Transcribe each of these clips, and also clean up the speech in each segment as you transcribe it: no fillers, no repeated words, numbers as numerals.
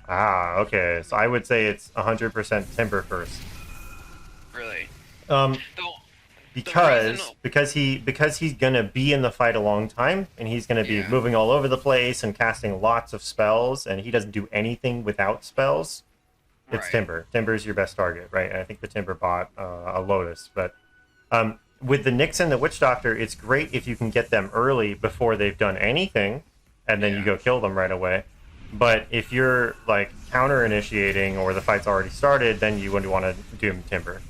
Ah, okay. So I would say it's 100% Timber first. Really. Um, The the reason, because he's gonna be in the fight a long time, and he's gonna be yeah, moving all over the place and casting lots of spells, and he doesn't do anything without spells. It's right. Timber. Timber's your best target, right? And I think the Timber bought a Lotus, but with the Nyx and the Witch Doctor, it's great if you can get them early before they've done anything, and then you Yeah, go kill them right away. But if you're like counter initiating or the fight's already started, then you would want to doom Timber.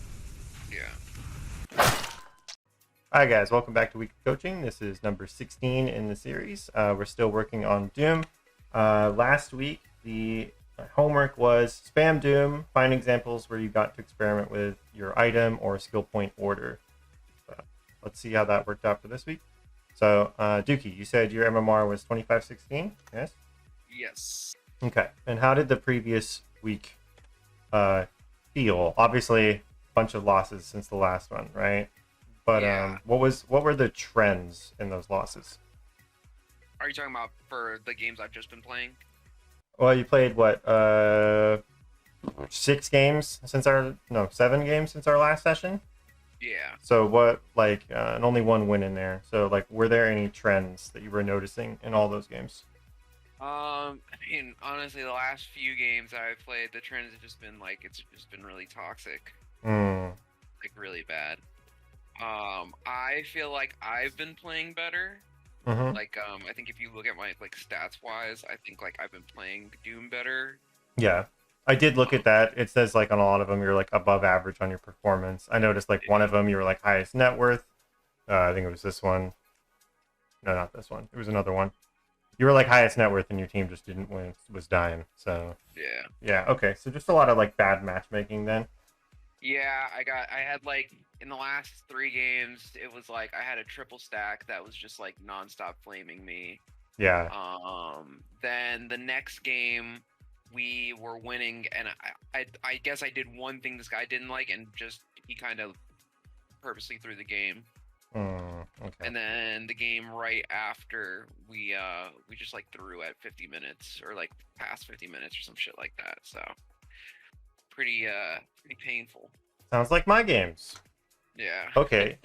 yeah. Hi guys, welcome back to Weekly Coaching. This is number 16 in the series. We're still working on Doom. Last week, the homework was spam Doom, find examples where you got to experiment with your item or skill point order. So let's see how that worked out for this week. So, Dookie, you said your MMR was 2516, yes? Yes. Okay. And how did the previous week uh, feel? Obviously, a bunch of losses since the last one, right? But Yeah. what were the trends in those losses? Are you talking about for the games I've just been playing? Well, you played what 6 games since our no 7 games since our last session. Yeah. So what and only one win in there. So like, were there any trends that you were noticing in all those games? I mean, honestly, the last few games I've played, the trends have just been like it's just been really toxic, Hmm. like really bad. I feel like I've been playing better. Mm-hmm. Like, I think if you look at my like stats wise, I think like I've been playing Doom better. Yeah. I did look Um, at that. It says like on a lot of them you're like above average on your performance. I noticed like one of yeah. them you were like highest net worth. I think it was this one. No, not this one. It was another one. You were like highest net worth and your team just didn't win. Was dying. So Yeah. yeah, okay. So just a lot of like bad matchmaking then. Yeah, I had like in the last 3 games, it was like I had a triple stack that was just like nonstop flaming me. Yeah. Then the next game we were winning, and I guess I did one thing this guy didn't like, and just he kind of purposely threw the game. Okay. And then the game right after we just like threw at 50 minutes or like past 50 minutes or some shit like that. So pretty painful. Sounds like my games. Yeah. Okay.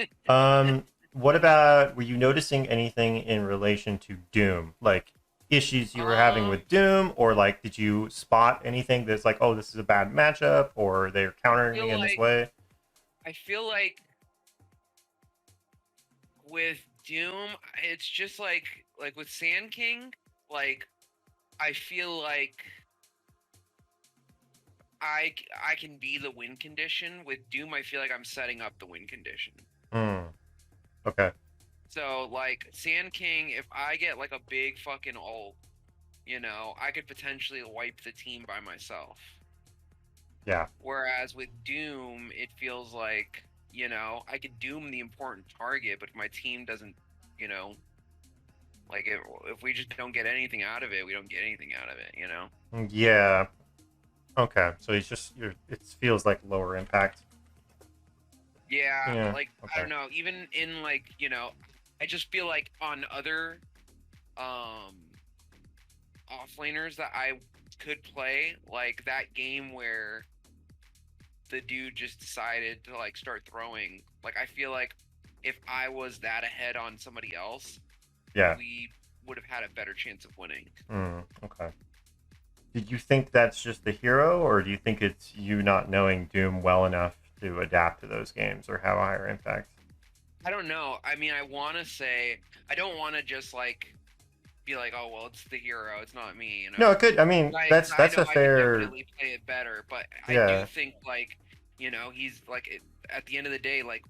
What about, were you noticing anything in relation to Doom? Like issues you were having Um, with Doom, or like did you spot anything that's like, oh, this is a bad matchup, or they're I countering feel me in this like way? I feel like with Doom, it's just like with Sand King, like I feel like I can be the win condition. With Doom, I feel like I'm setting up the win condition. Hmm. Okay. So like Sand King, if I get like a big fucking ult, I could potentially wipe the team by myself. Yeah. Whereas with Doom, it feels like, I could doom the important target, but if my team doesn't, you know, like if we just don't get anything out of it, we don't get anything out of it. Yeah. Okay. So he's just it feels like lower impact. Yeah, Yeah. like I Okay. don't know, even in like, I just feel like on other um offlaners that I could play, like that game where the dude just decided to like start throwing, like I feel like if I was that ahead on somebody else, Yeah. we would have had a better chance of winning. Okay. Did you think that's just the hero, or do you think it's you not knowing Doom well enough to adapt to those games or have a higher impact? I don't know. I mean, I want to say I don't want to just like be like, oh well, it's the hero, it's not me, No, it could. I mean, Cause I that's know a I could fair. definitely play it better, but I do Yeah. think like, he's like at the end of the day, like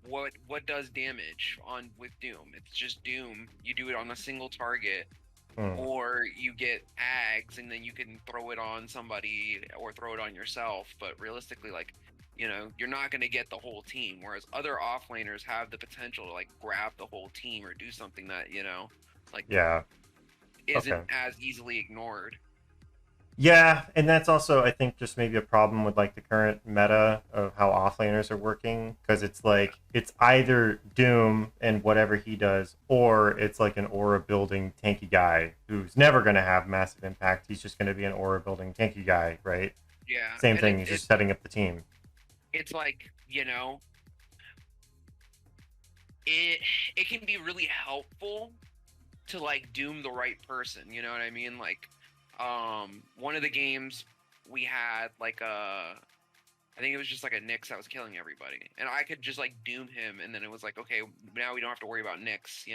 what does damage on with Doom? It's just Doom. You do it on a single target, Hmm. or you get ags and then you can throw it on somebody or throw it on yourself. But realistically, like, you're not going to get the whole team. Whereas other offlaners have the potential to like grab the whole team or do something that, like Yeah. isn't Okay. as easily ignored. Yeah, and that's also I think just maybe a problem with like the current meta of how offlaners are working because it's like it's either Doom and whatever he does, or it's like an aura building tanky guy who's never going to have massive impact. He's just going to be an aura building tanky guy, right? Yeah, Same and thing. He's just setting up the team. it's like, it it can be really helpful to like doom the right person, you know what I mean? Like one of the games we had like I think it was just like a Nyx that was killing everybody. And I could just like doom him and then it was like, okay, now we don't have to worry about Nyx,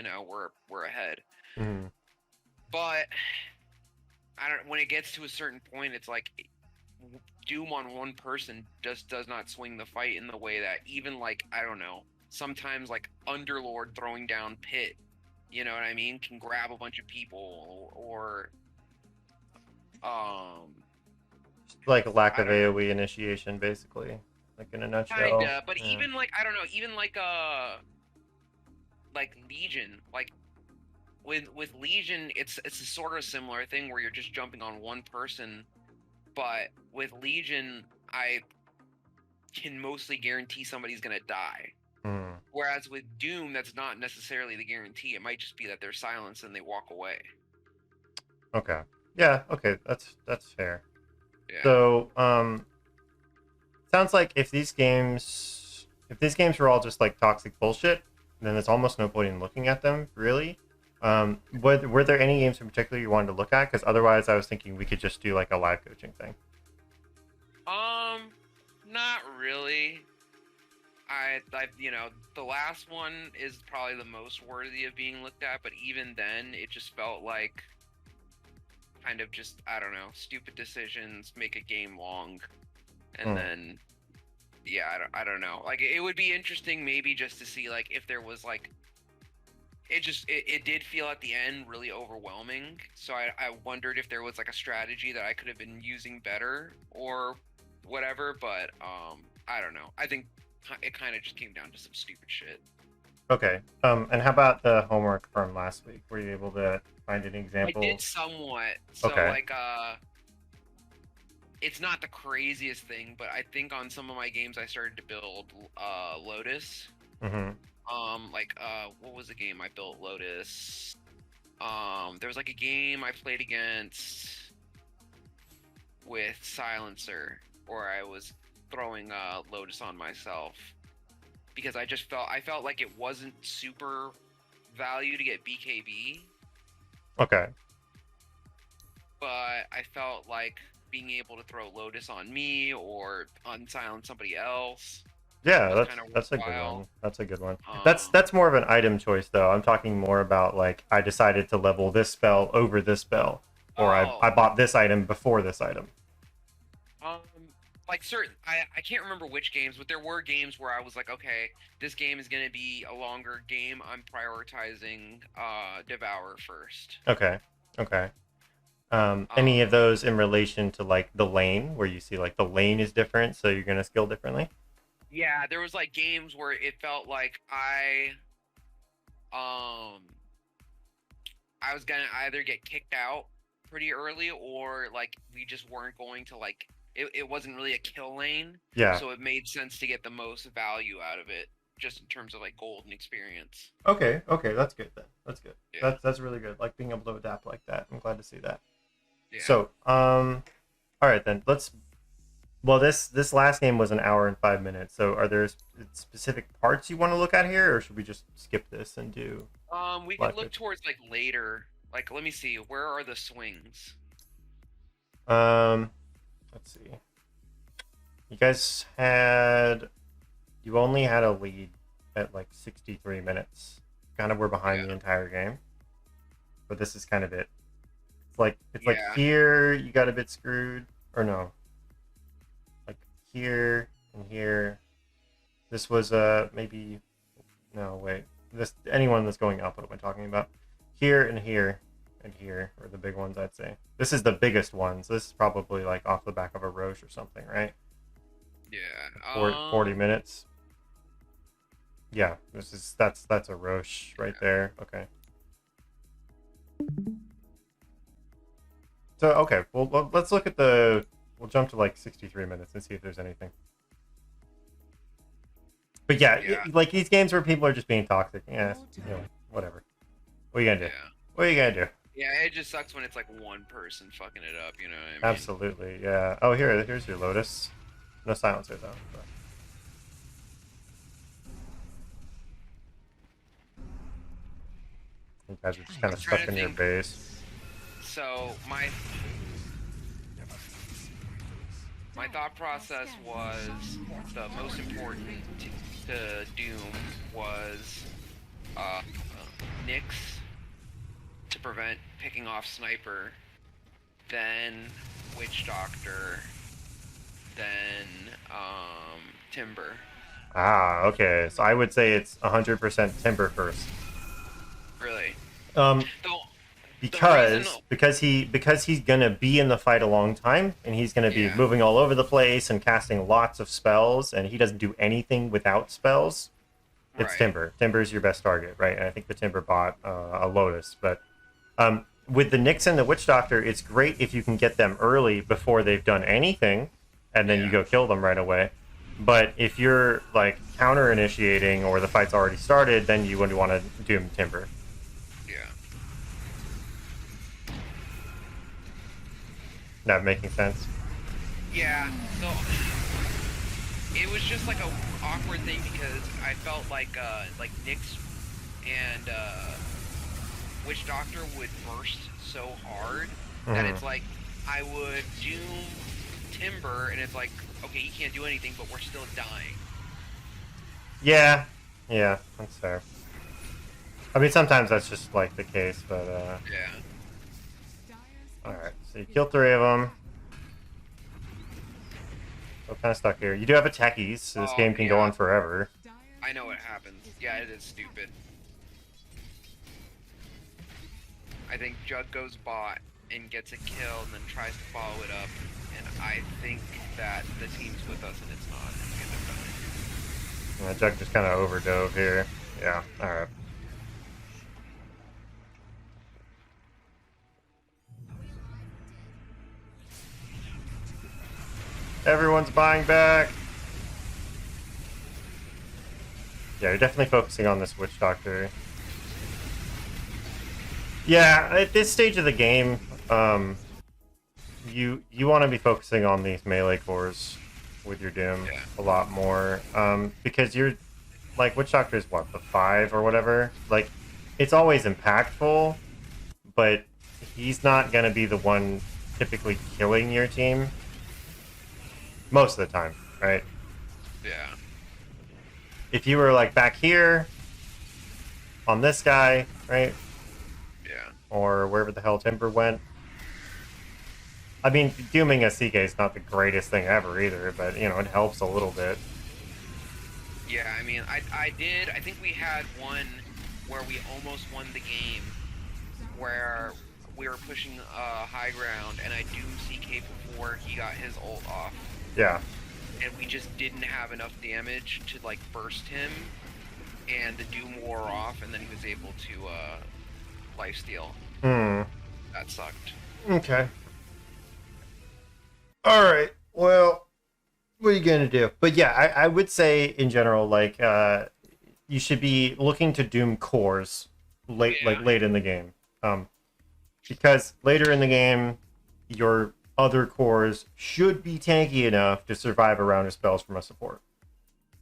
we're ahead. Mm-hmm. But I don't when it gets to a certain point it's like doom on one person just does not swing the fight in the way that even like I don't know, sometimes like Underlord throwing down Pit, you know what I mean, can grab a bunch of people or Like a lack I of don't know. AoE initiation, basically, like in a nutshell. Kinda, but Yeah. even like I don't know, even like Legion, like with Legion, it's a sort of similar thing where you're just jumping on one person, but with Legion, I can mostly guarantee somebody's gonna die. Mm. Whereas with Doom, that's not necessarily the guarantee. It might just be that they're silenced and they walk away. Okay. Yeah. Okay. That's fair. Yeah. So, sounds like if these games were all just like toxic bullshit, then there's almost no point in looking at them, really. Were there any games in particular you wanted to look at? Because otherwise, I was thinking we could just do like a live coaching thing. Not really. The last one is probably the most worthy of being looked at, but even then, it just felt like kind of just, I don't know, stupid decisions, make a game long, and then, yeah, I don't know. Like, it would be interesting maybe just to see, like, if there was, like, it did feel at the end really overwhelming, so I wondered if there was, like, a strategy that I could have been using better, or whatever, but, I don't know. I think it kind of just came down to some stupid shit. Okay. And how about the homework from last week? Were you able to find any I did examples? somewhat. So Okay. like it's not the craziest thing, but I think on some of my games I started to build Lotus. Mm-hmm. What was the game I built Lotus? There was like a game I played against with Silencer where I was throwing Lotus on myself because I felt like it wasn't super value to get BKB, Okay. but I felt like being able to throw Lotus on me or unsilence somebody else Yeah, was kind of that's a good worthwhile. one. That's a good one. Um, That's more of an item choice though. I'm talking more about like I decided to level this spell over this spell, or I oh, bought this item before this item. um, like certain, I can't remember which games, but there were games where I was like, okay, this game is gonna be a longer game. I'm prioritizing Devour first. Okay. Okay. Any of Um, those in relation to like the lane, where you see like the lane is different, so you're gonna skill differently? yeah, there was like games where it felt like um I was gonna either get kicked out pretty early or like we just weren't going to like it wasn't really a kill lane, Yeah. so it made sense to get the most value out of it just in terms of like gold and experience. Okay. Okay. That's good then. That's good. Yeah. That's really good. Like being able to adapt like that. I'm glad to see that. Yeah. So, all right then. Let's. Well, this last game was an hour and 5 minutes. So, are there specific parts you want to look at here, or should we just skip this and do We could live look coaching? towards like later. Like let me see, where are the swings? Um, let's see. You guys had you only had a lead at like 63 minutes. Kind of were behind Yeah. the entire game, but this is kind of it. It's like Yeah. here you got a bit screwed, or no? Like here and here. This was maybe no wait. This anyone that's going up. What am I talking about? Here and here and here are the big ones I'd say. This is the biggest ones. This is probably like off the back of a Roche or something, right? Yeah. 40 minutes. Yeah, that's a Roche right Yeah. there. Okay. So okay, well let's look at the. We'll jump to like 63 minutes and see if there's anything. But yeah, Yeah. like these games where people are just being toxic. Yeah, whatever. What are you gonna do? Yeah. What are you gonna do? Yeah, it just sucks when it's like one person fucking it up, you know what I mean? Absolutely, yeah. Oh, here's your Lotus. No silencer though. But... You guys are just kind I'm of trying stuck to in your think. base. So my thought process was the most important to Doom was Nyx to prevent picking off Sniper, then Witch Doctor, then Timber. Ah, okay. So I would say it's 100% Timber first. Really? Um, The, the reason, because he's gonna be in the fight a long time, and he's gonna be yeah, moving all over the place and casting lots of spells, and he doesn't do anything without spells. It's right, Timber. Timber's your best target, right? And I think the Timber bought a Lotus, but with the Nyx and the Witch Doctor, it's great if you can get them early before they've done anything, and then you yeah, go kill them right away. But if you're like counter initiating or the fight's already started, then you would want to doom Timber. yeah. That making sense? Yeah, so it was just like a awkward thing because I felt like Nyx and Witch Doctor would burst so hard that Mm-hmm. it's like I would doom Timber and it's like, okay, he can't do anything, but we're still dying. Yeah, yeah, that's fair. I mean, sometimes that's just like the case, but Yeah. all right. So you kill 3 of them. We're kind of stuck here. You do have attackies, so this Oh game can go yeah, on forever. I know what happens. Yeah, it is stupid. I think Jug goes bot and gets a kill and then tries to follow it up, and I think that the team's with us and it's not. And we end up dying. Jug just kind of overdove here. Yeah, all right. Everyone's buying back. Yeah, you're definitely focusing on this Witch Doctor. Yeah, at this stage of the game, you want to be focusing on these melee cores with your Doom Yeah. a lot more, because you're like Witch Doctor is what, the 5 or whatever. Like, it's always impactful, but he's not gonna be the one typically killing your team most of the time, right? Yeah. If you were like back here on this guy, right, Yeah. or wherever the hell Timber went. I mean, dooming a CK is not the greatest thing ever either, but you know, it helps a little bit. Yeah, I mean, I did. I think we had one where we almost won the game, where we were pushing high ground, and I doomed CK before he got his ult off, Yeah. and we just didn't have enough damage to like burst him, and the doom wore off, and then he was able to lifesteal. Hmm. That sucked. Okay. All right. Well, what are you gonna do? But yeah, I would say in general, like, you should be looking to doom cores late, Yeah. like late in the game, because later in the game, your other cores should be tanky enough to survive a round of spells from a support.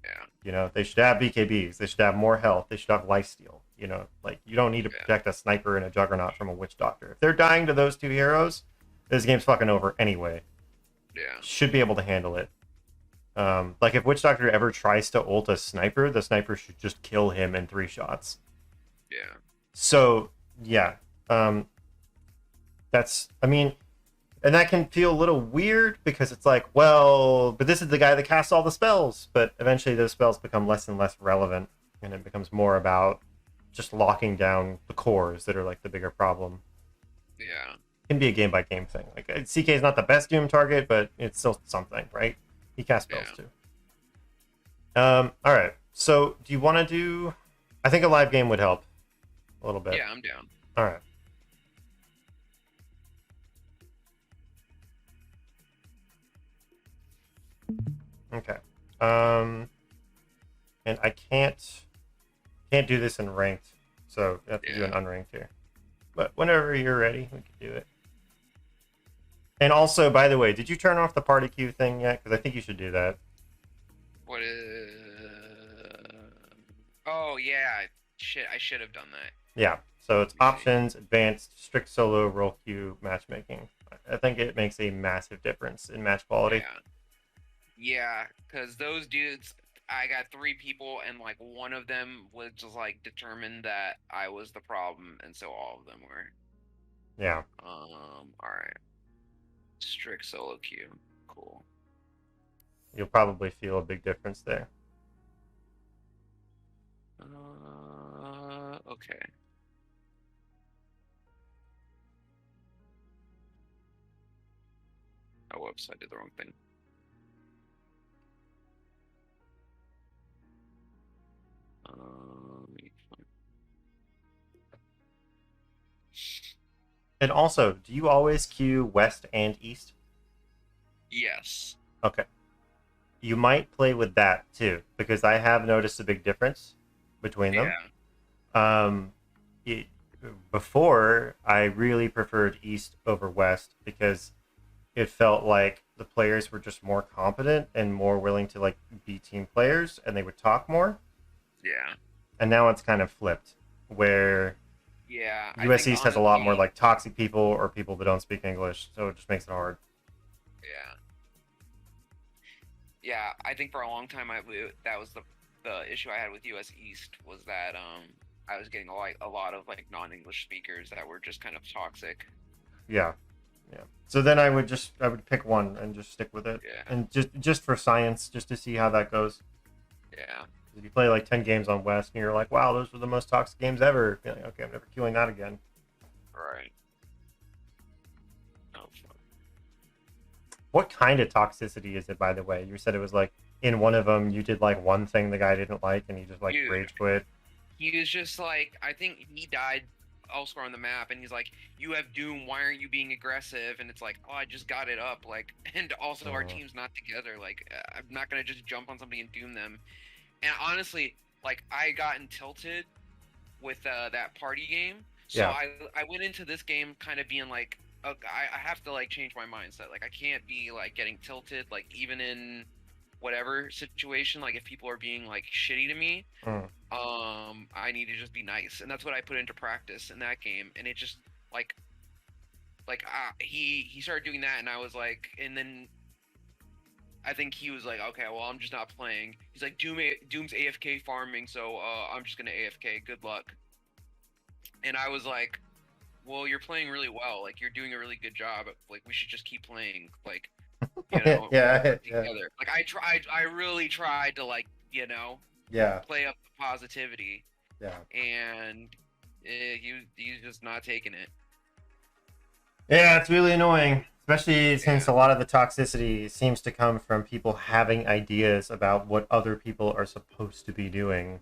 Yeah. You know, they should have BKBs. They should have more health. They should have lifesteal. You know, like you don't need to protect a sniper and a juggernaut from a witch doctor. If they're dying to those 2 heroes, this game's fucking over anyway. Yeah. Should be able to handle it. Like if Witch Doctor ever tries to ult a sniper, the sniper should just kill him in 3 shots. Yeah. So yeah, that's, I mean, and that can feel a little weird because it's like, well, but this is the guy that casts all the spells. But eventually those spells become less and less relevant, and it becomes more about just locking down the cores that are like the bigger problem. Yeah. It can be a game by game thing. Like CK is not the best Doom target, but it's still something, right? He casts spells too. All right. So do you want to do? I think a live game would help a little bit. Yeah, I'm down. All right. Okay. Um, and I can't do this in ranked, so we have to do an Yeah. unranked here. But whenever you're ready, we can do it. And also, by the way, did you turn off the party queue thing yet? Because I think you should do that. What is? Oh yeah. Shit, I should have done that. Yeah. So it's Let me see. options, advanced, strict solo, role queue, matchmaking. I think it makes a massive difference in match quality. Yeah. Yeah, because those dudes, I got three people, and like one of them was just like determined that I was the problem, and so all of them were. Yeah. All right. Strict solo queue. Cool. You'll probably feel a big difference there. Okay. Oh, whoops, I did the wrong thing. Um, And also, do you always queue west and east? yes. Okay. You might play with that too, because I have noticed a big difference between them. Yeah. Um, it, Before, I really preferred east over west because it felt like the players were just more competent and more willing to like be team players, and they would talk more. Yeah. And now it's kind of flipped, where Yeah. I US think East has a lot more honestly, like toxic people or people that don't speak English, so it just makes it hard. yeah. Yeah, I think for a long time that was the issue I had with US East was that I was getting a lot of like non-English speakers that were just kind of toxic. Yeah, yeah. So then I would pick one and just stick with it, Yeah. and just for science, just to see how that goes. Yeah. If you play like 10 games on West and you're like, wow, those were the most toxic games ever, you're like, okay, I'm never queuing that again. Right. Oh, fuck. What kind of toxicity is it, by the way? You said it was like in one of them you did like one thing the guy didn't like and he just like Dude, rage quit. he was just like, I think he died elsewhere on the map, and he's like, "You have Doom. Why aren't you being aggressive?" And it's like, "Oh, I just got it up." Like, and also our Mm, team's not together. Like, I'm not gonna just jump on somebody and doom them. And honestly, like, I gotten tilted with that party game, so yeah, I went into this game kind of being like, okay, I have to like change my mindset. Like, I can't be like getting tilted. Like, even in whatever situation, like if people are being like shitty to me, mm, I need to just be nice, and that's what I put into practice in that game. And it just like he started doing that, and I was like, and then I think he was like, okay, well, I'm just not playing. He's like, Doom's AFK farming, so I'm just gonna AFK. Good luck. And I was like, well, you're playing really well. Like, you're doing a really good job. Like, we should just keep playing. Like, yeah, yeah, together. Like, I really tried to like, yeah, play up the positivity, yeah. and he's just not taking it. Yeah, it's really annoying, especially since Yeah, a lot of the toxicity seems to come from people having ideas about what other people are supposed to be doing.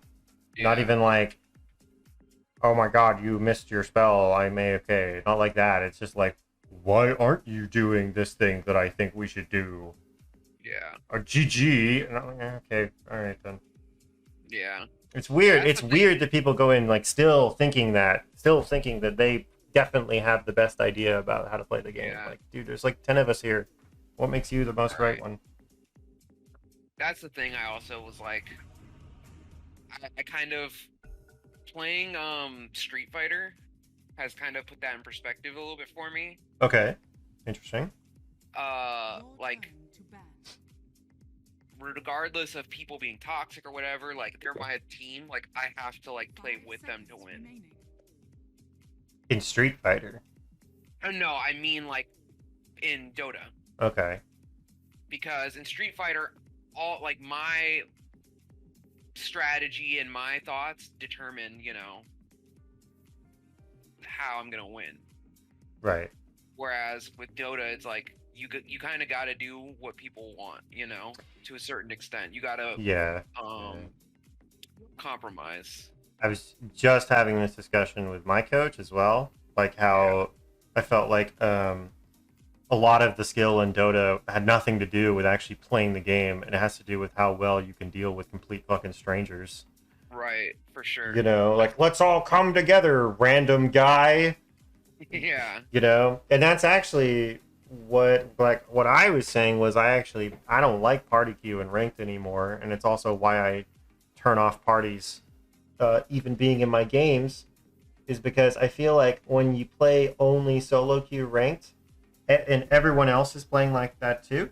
Not yeah, even like, oh my god, you missed your spell, I'm AFK. Not like that. It's just like, why aren't you doing this thing that I think we should do? yeah, Or GG. And I'm like, okay, alright then. yeah. It's weird. That's It's the thing. weird that people go in like still thinking that they definitely have the best idea about how to play the game. Yeah, Like, dude, there's like 10 of us here. What makes you the most right right. one? That's the thing. I also was like, I kind of playing Street Fighter has kind of put that in perspective a little bit for me. Okay. Interesting. Like regardless of people being toxic or whatever, like they're my team. Like I have to like play with them to win. In Street Fighter. Oh no, I mean like in Dota, Okay. because in Street Fighter, all like my strategy and my thoughts determine, how I'm gonna win. Right. Whereas with Dota, it's like you kind of got to do what people want, to a certain extent. You got to Yeah. Yeah. um compromise. I was just having this discussion with my coach as well. Like Yeah, how I felt like a lot of the skill in Dota had nothing to do with actually playing the game, and it has to do with how well you can deal with complete fucking strangers. Right, for sure. You know, like, let's all come together, random guy. Yeah. You know, and that's actually what I was saying was I don't like party queue and ranked anymore, and it's also why I turn off parties, even being in my games, is because I feel like when you play only solo queue ranked, and everyone else is playing like that too,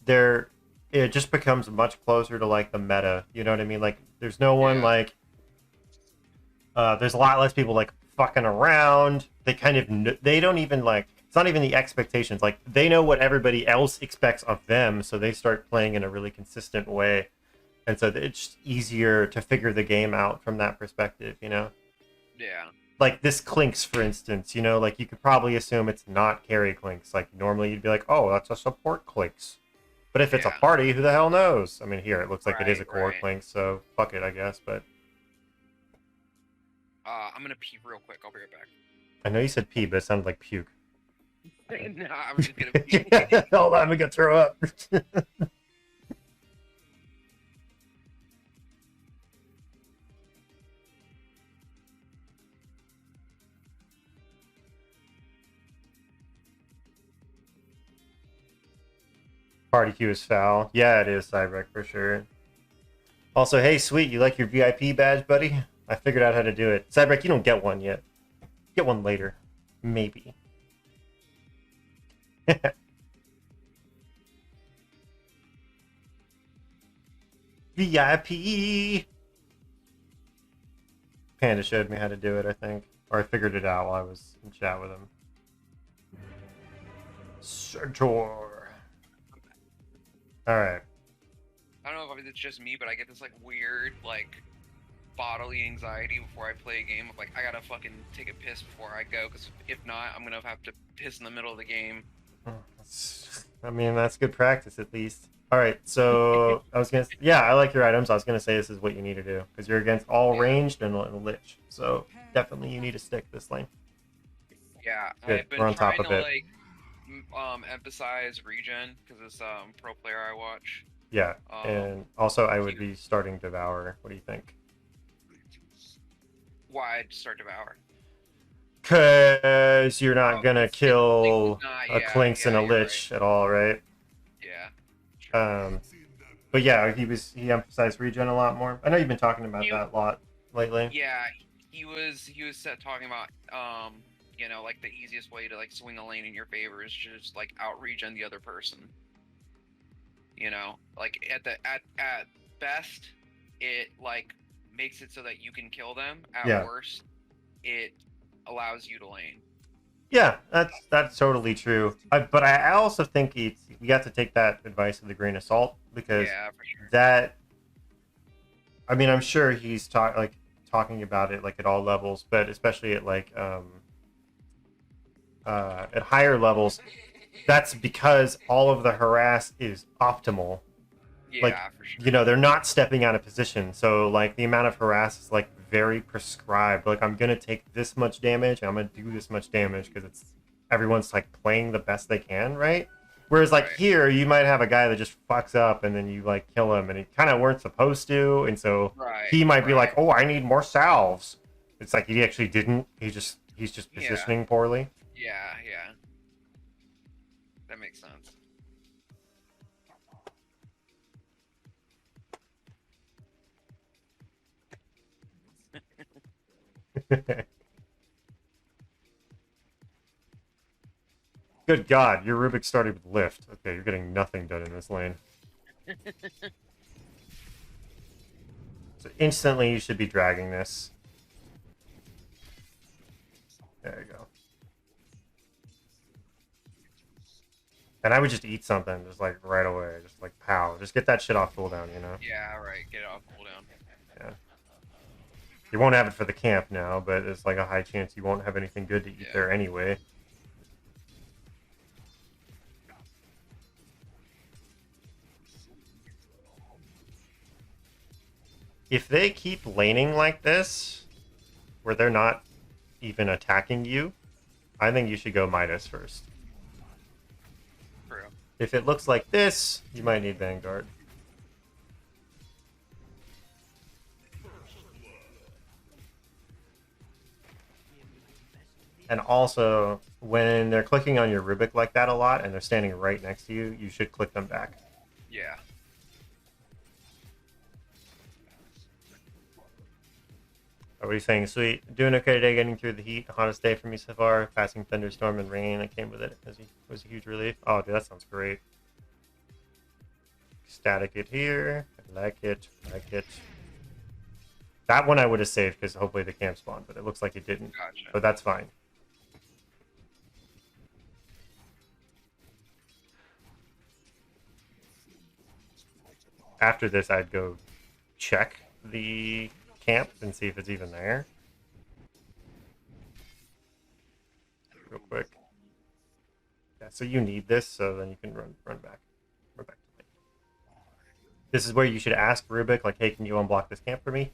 it just becomes much closer to like the meta. You know what I mean? Like, there's no one like, there's a lot less people like fucking around. They kind of they don't even like. It's not even the expectations. Like, they know what everybody else expects of them, so they start playing in a really consistent way, and so it's just easier to figure the game out from that perspective. You know? Yeah. Like this Clinks, for instance. You know, like you could probably assume it's not carry Clinks. Like normally you'd be like, oh, that's a support Clinks. But if it's a party, who the hell knows? I mean, here, it looks like it is a core Clinks, so fuck it, I guess, but... I'm gonna pee real quick. I'll be right back. I know you said pee, but it sounded like puke. No, I'm just gonna pee. Hold on, I'm gonna throw up. Party queue is foul. Yeah, it is, Cybrek, for sure. Also, hey, sweet, you like your VIP badge, buddy? I figured out how to do it. Cybrek, you don't get one yet. Get one later. Maybe. VIP! Panda showed me how to do it, I think. Or I figured it out while I was in chat with him. Sertor. Alright. I don't know if it's just me, but I get this like weird like bodily anxiety before I play a game of like I gotta fucking take a piss before I go, because if not, I'm gonna have to piss in the middle of the game. I mean, that's good practice at least. Alright, so I like your items. I was gonna say this is what you need to do, because you're against all ranged and lich, so definitely you need to stick this lane. Yeah, Good. I've been We're on top trying of to it. like emphasize regen because it's pro player I watch. Yeah, and also I would be starting Devour. What do you think? Why start Devour? Because you're not gonna kill a Clinks and a Lich at all, right? Yeah. But yeah, he emphasized regen a lot more. I know you've been talking about that a lot lately. Yeah, he was talking about you know, like the easiest way to like swing a lane in your favor is just like out regen the other person. You know, like at best, it like makes it so that you can kill them. At worst, it allows you to lane. Yeah, that's totally true. But I also think we have to take that advice with a grain of salt, because for sure. that. I mean, I'm sure he's talking about it like at all levels, but especially at like at higher levels. That's because all of the harass is optimal. Yeah, like, for sure. You know, they're not stepping out of position. So, like, the amount of harass is, like, very prescribed. Like, I'm going to take this much damage, and I'm going to do this much damage, because everyone's, like, playing the best they can, right? Whereas, like, here, you might have a guy that just fucks up, and then you, like, kill him, and he kind of weren't supposed to, and so he might be like, oh, I need more salves. It's like he actually didn't. He's just positioning poorly. Yeah. That makes sense. Good God, your Rubik started with lift. Okay, you're getting nothing done in this lane. So instantly you should be dragging this. There you go. And I would just eat something, just like right away. Just like pow. Just get that shit off cooldown, you know? Yeah, right. Get it off cooldown. Yeah. You won't have it for the camp now, but it's like a high chance you won't have anything good to eat there anyway. If they keep laning like this, where they're not even attacking you, I think you should go Midas first. If it looks like this, you might need Vanguard. And also, when they're clicking on your Rubik like that a lot and they're standing right next to you, you should click them back. Yeah. What are you saying? Sweet. Doing okay today, getting through the heat. The hottest day for me so far. Passing thunderstorm and rain that came with it was a huge relief. Oh, dude, that sounds great. Static it here. I like it. Like it. That one I would have saved because hopefully the camp spawned, but it looks like it didn't. Gotcha. But that's fine. After this, I'd go check the camp and see if it's even there. Real quick. Yeah, so you need this, so then you can run back. Run back to it. This is where you should ask Rubik, like, hey, can you unblock this camp for me?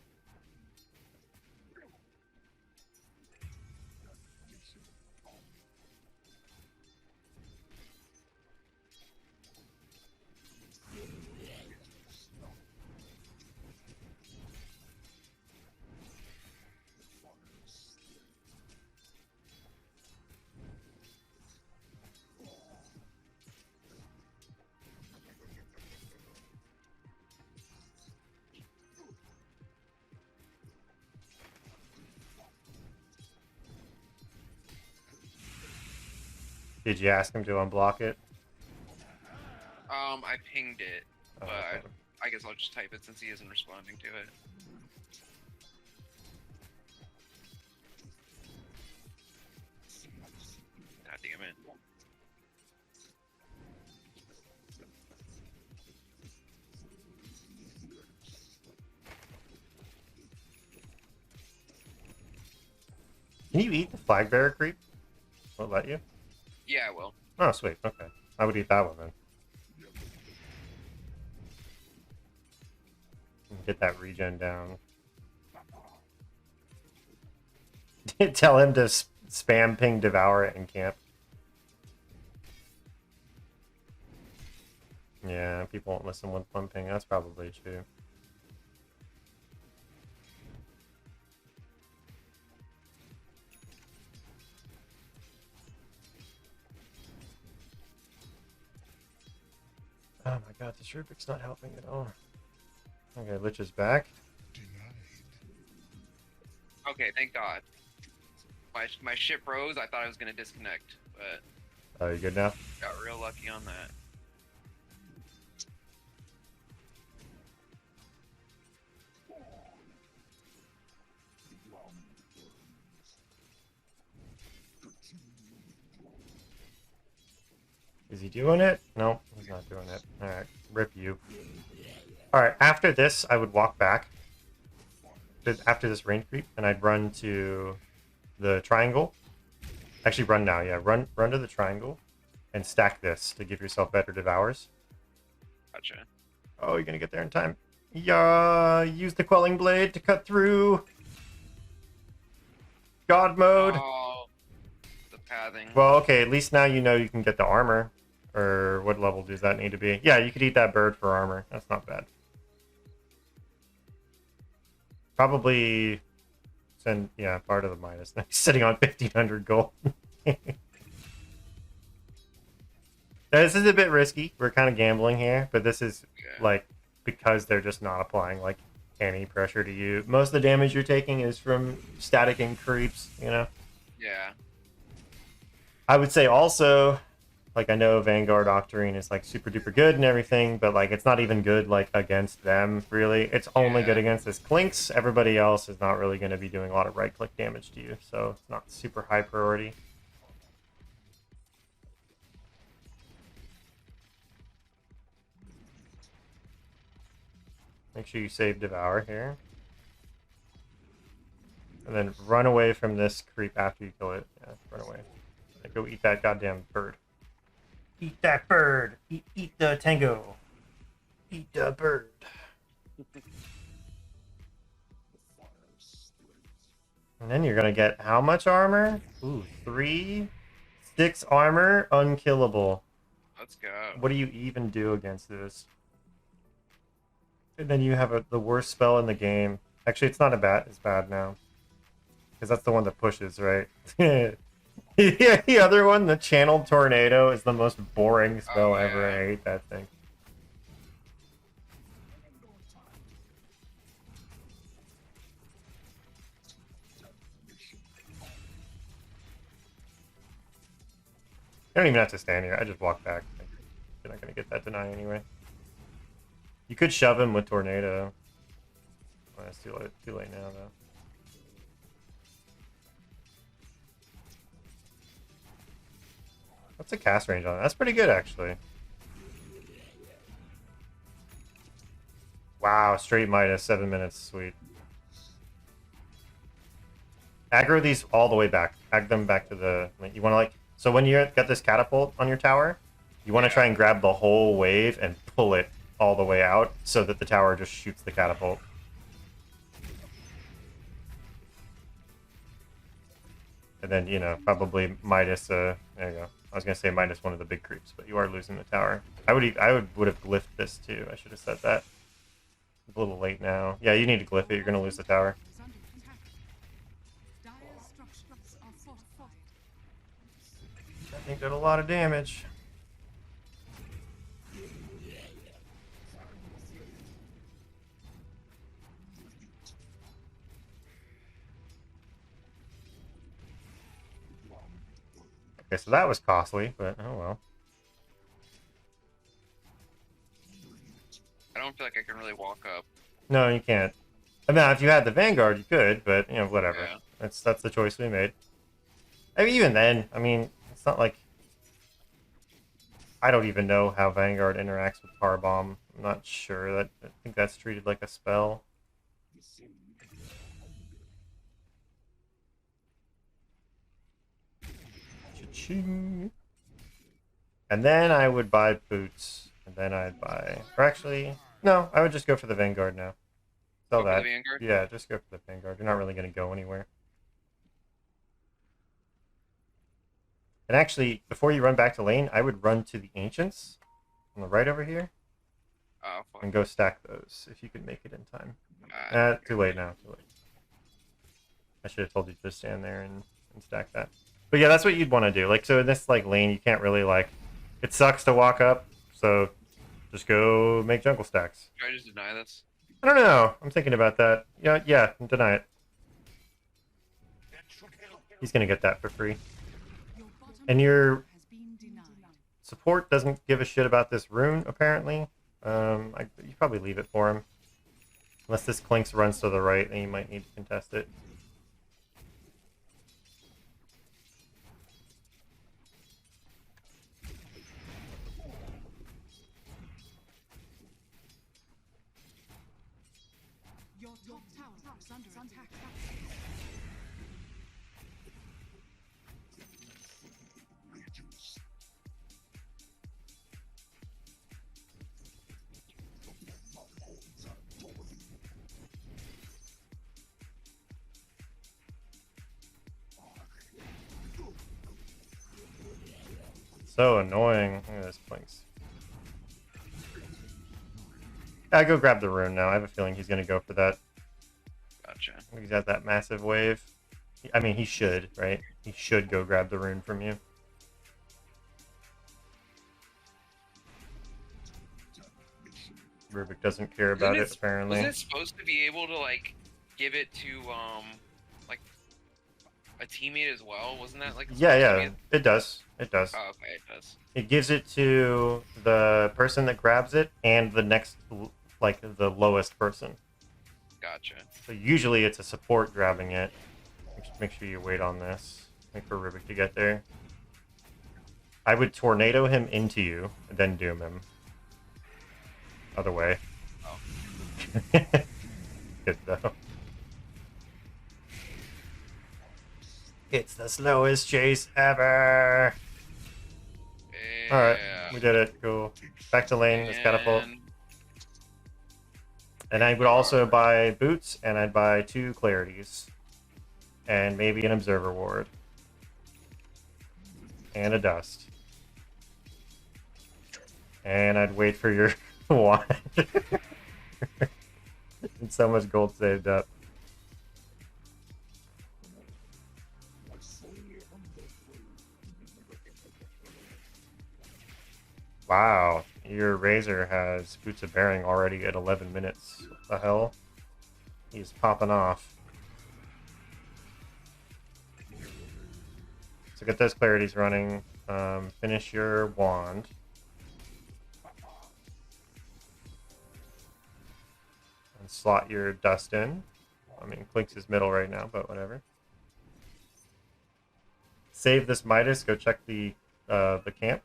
Did you ask him to unblock it? I pinged it, but Okay. I guess I'll just type it since he isn't responding to it. God damn it. Can you eat the flag bearer creep? Will it let you? Yeah, well. Oh, sweet. Okay. I would eat that one then. Get that regen down. Tell him to spam ping devour it in camp. Yeah, people won't listen with one ping. That's probably true. Oh my god, this Rubik's not helping at all. Okay, Lich is back. Okay, thank God. My ship rose. I thought I was gonna disconnect, but Oh, you good now? got real lucky on that. Is he doing it? No, he's not doing it. Alright, rip you. Alright, after this, I would walk back. After this range creep, and I'd run to the triangle. Actually, run now, yeah. Run to the triangle and stack this to give yourself better devours. Gotcha. Oh, you're gonna get there in time. Yeah, use the quelling blade to cut through. God mode. Oh, the pathing. Well, okay, at least now you know you can get the armor. Or what level does that need to be? Yeah, you could eat that bird for armor. That's not bad. Probably send, yeah, part of the minus. Sitting on 1,500 gold. This is a bit risky. We're kind of gambling here, but this is like because they're just not applying like any pressure to you. Most of the damage you're taking is from static and creeps, you know? Yeah. I would say also, like, I know Vanguard Octarine is like super duper good and everything, but like it's not even good like against them really. It's only good against this Clinks. Everybody else is not really going to be doing a lot of right click damage to you, so it's not super high priority. Make sure you save Devour here. And then run away from this creep after you kill it. Yeah, run away. Like, go eat that goddamn bird. Eat that bird! Eat the tango! Eat the bird! And then you're gonna get how much armor? Ooh, 3, 6 armor, unkillable. Let's go. What do you even do against this? And then you have the worst spell in the game. Actually, it's not as bad now. Because that's the one that pushes, right? Yeah, the other one, the Channeled Tornado, is the most boring spell ever. I hate that thing. I don't even have to stand here. I just walk back. You're not going to get that deny anyway. You could shove him with Tornado. Oh, it's too late now, though. What's the cast range on it? That's pretty good, actually. Wow, straight Midas, 7 minutes, sweet. Aggro these all the way back. Ag them back to the... You want to, like... So when you got this catapult on your tower, you want to try and grab the whole wave and pull it all the way out so that the tower just shoots the catapult. And then, you know, probably Midas... there you go. I was going to say minus one of the big creeps, but you are losing the tower. I would have glyphed this too. I should have said that. It's a little late now. Yeah, you need to glyph it. You're going to lose the tower. That thing did a lot of damage. Okay, so that was costly, but oh well. I don't feel like I can really walk up. No, you can't. I mean, if you had the Vanguard, you could, but, you know, whatever. Yeah. That's the choice we made. I mean, even then, I mean, it's not like... I don't even know how Vanguard interacts with Power Bomb. I'm not sure. I think that's treated like a spell. Cha-ching. And then I would buy boots. And then I'd buy... Or actually... No, I would just go for the Vanguard now. Sell that. Yeah, just go for the Vanguard. You're not really going to go anywhere. And actually, before you run back to lane, I would run to the Ancients on the right over here. Oh, fuck. And go stack those, if you could make it in time. Too late now. Too late. I should have told you to just stand there and stack that. But yeah, that's what you'd want to do. Like, so in this like lane, you can't really like... It sucks to walk up, so just go make jungle stacks. Should I just deny this? I don't know. I'm thinking about that. Yeah, deny it. He's gonna get that for free. And your support doesn't give a shit about this rune, apparently. You probably leave it for him. Unless this Clinks runs to the right, then you might need to contest it. Your top tower is under attack. So annoying. Look at this Clinks. I go grab the rune now. I have a feeling he's going to go for that. Gotcha. He's got that massive wave. I mean, he should, right? He should go grab the rune from you. Rubik doesn't care about it, apparently. Wasn't it supposed to be able to, like, give it to, like, a teammate as well? Wasn't that, like... Yeah, it does. It does. Oh, okay, it does. It gives it to the person that grabs it and the next, like, the lowest person. Gotcha. So usually it's a support grabbing it. Make sure you wait on this. Wait for Rubik to get there. I would tornado him into you, and then doom him. Other way. Oh. Good though. It's the slowest chase ever! Yeah. Alright, we did it. Cool. Back to lane, this catapult. And I would also buy boots, and I'd buy 2 clarities. And maybe an observer ward. And a dust. And I'd wait for your wand. And so much gold saved up. Wow, your Razor has Boots of Bearing already at 11 minutes. What the hell? He's popping off. So get those clarities running. Finish your wand. And slot your dust in. I mean, Clink's is middle right now, but whatever. Save this Midas. Go check the camp.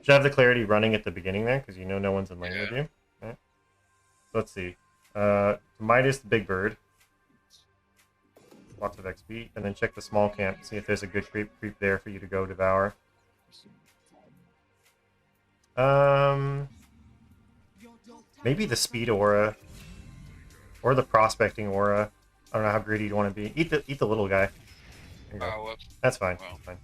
Should have the clarity running at the beginning there, because you know no one's in lane with you. Okay. Let's see. Midas the big bird. Lots of XP. And then check the small camp. See if there's a good creep there for you to go devour. Maybe the speed aura. Or the prospecting aura. I don't know how greedy you want to be. Eat the little guy. That's fine. Well. That's fine.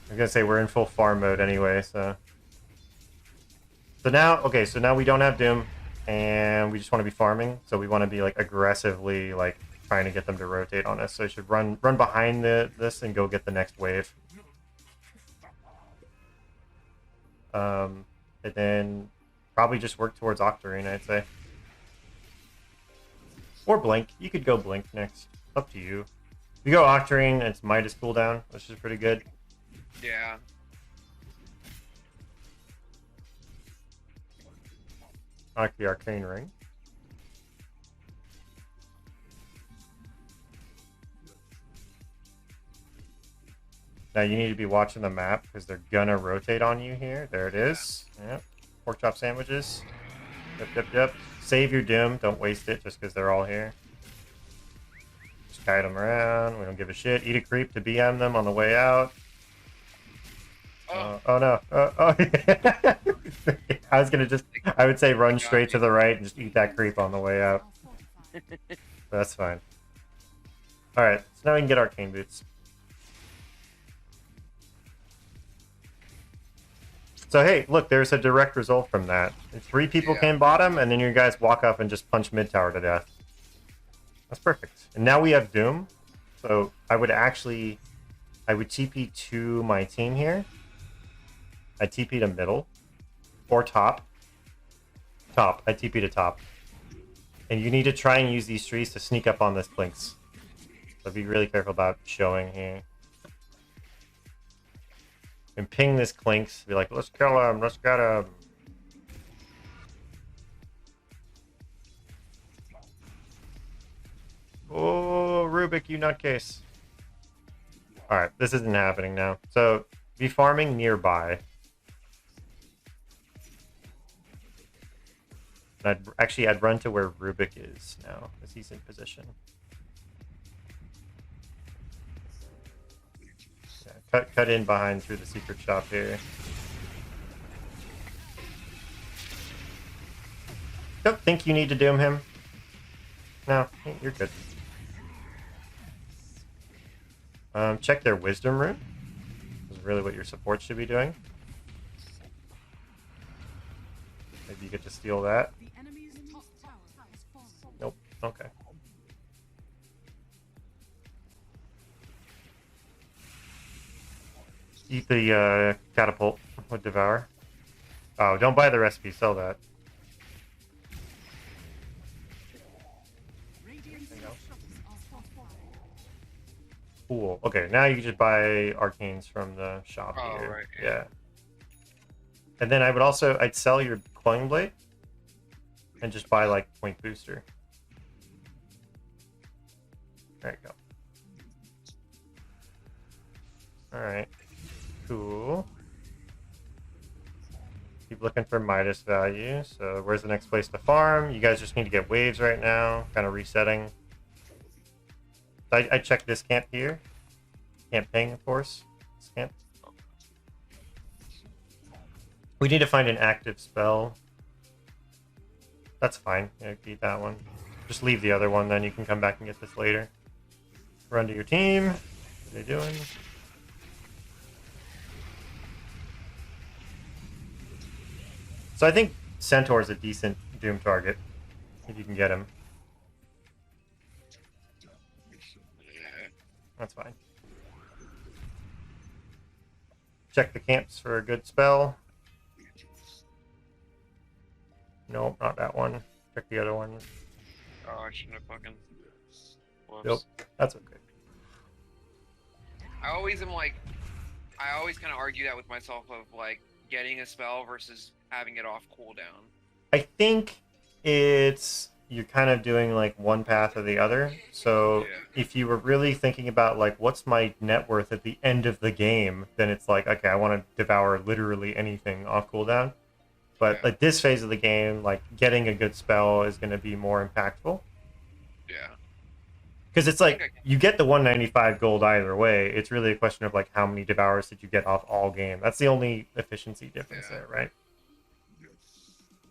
I was gonna say we're in full farm mode anyway, so now we don't have Doom, and we just want to be farming. So we want to be like aggressively like trying to get them to rotate on us. So you should run behind this and go get the next wave. And then probably just work towards Octarine, I'd say, or Blink. You could go Blink next. Up to you. If you go Octarine, it's Midas cooldown, which is pretty good. Yeah. I like the Arcane Ring. Now you need to be watching the map because they're gonna rotate on you here. There it is. Yep. Pork chop sandwiches. Yep. Save your Doom. Don't waste it just because they're all here. Just kite them around. We don't give a shit. Eat a creep to BM them on the way out. Oh no. I would say run straight to the right and just eat that creep on the way out. That's fine. Alright, so now we can get Arcane Boots. So hey, look, there's a direct result from that. 3 people came bottom, and then your guys walk up and just punch mid tower to death. That's perfect. And now we have Doom. So I would TP to my team here. I TP to middle or top. I TP to top. And you need to try and use these trees to sneak up on this Blinks. So be really careful about showing here. And ping this Clinks. Be like, let's kill him. Let's get him. Oh, Rubik, you nutcase. Alright, this isn't happening now. So be farming nearby. I'd run to where Rubik is now, because he's in position. Yeah, cut in behind through the secret shop here. Don't think you need to doom him. No, you're good. Check their wisdom rune. This is really what your support should be doing. Maybe you get to steal that. Nope. Okay. Eat the catapult with Devour. Oh, don't buy the recipe. Sell that. Cool. Okay, now you can just buy arcanes from the shop here. Right, yeah. And then I'd sell your Cloying Blade and just buy like point booster. There you go. Alright. Cool. Keep looking for Midas value. So where's the next place to farm? You guys just need to get waves right now. Kind of resetting. I checked this camp here. Camp ping, of course. This camp. We need to find an active spell. That's fine. Yeah, keep that one. Just leave the other one, then you can come back and get this later. Run to your team. What are they doing? So I think Centaur is a decent Doom target if you can get him. That's fine. Check the camps for a good spell. Nope, not that one. Check the other one. Oh, I shouldn't have fucking. Whoops. Yep, that's okay. I always am like, I always kind of argue that with myself of like getting a spell versus having it off cooldown. I think it's you're kind of doing like one path or the other. So if you were really thinking about like what's my net worth at the end of the game, then it's like, okay, I want to devour literally anything off cooldown. But like this phase of the game, like getting a good spell is going to be more impactful. Yeah. Because it's like you get the 195 gold either way. It's really a question of like how many devours did you get off all game. That's the only efficiency difference there, right?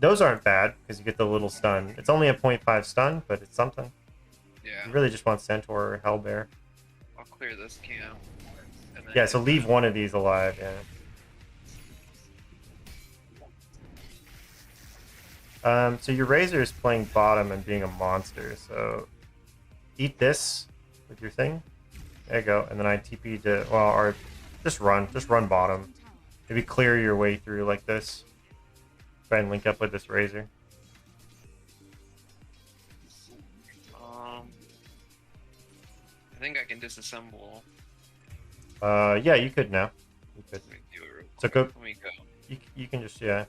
Those aren't bad because you get the little stun. It's only a 0.5 stun, but it's something. Yeah. You really just want Centaur or Hellbear. I'll clear this camp. And then Yeah, so leave one of these alive, yeah. So your Razor is playing bottom and being a monster, so eat this with your thing. There you go. And then I TP to, well, or just run bottom. Maybe clear your way through like this. Try and link up with this Razor. I think I can disassemble. Yeah, you could now. You could. Let me do it real So quick. go. Let me go. You can just, yeah. Let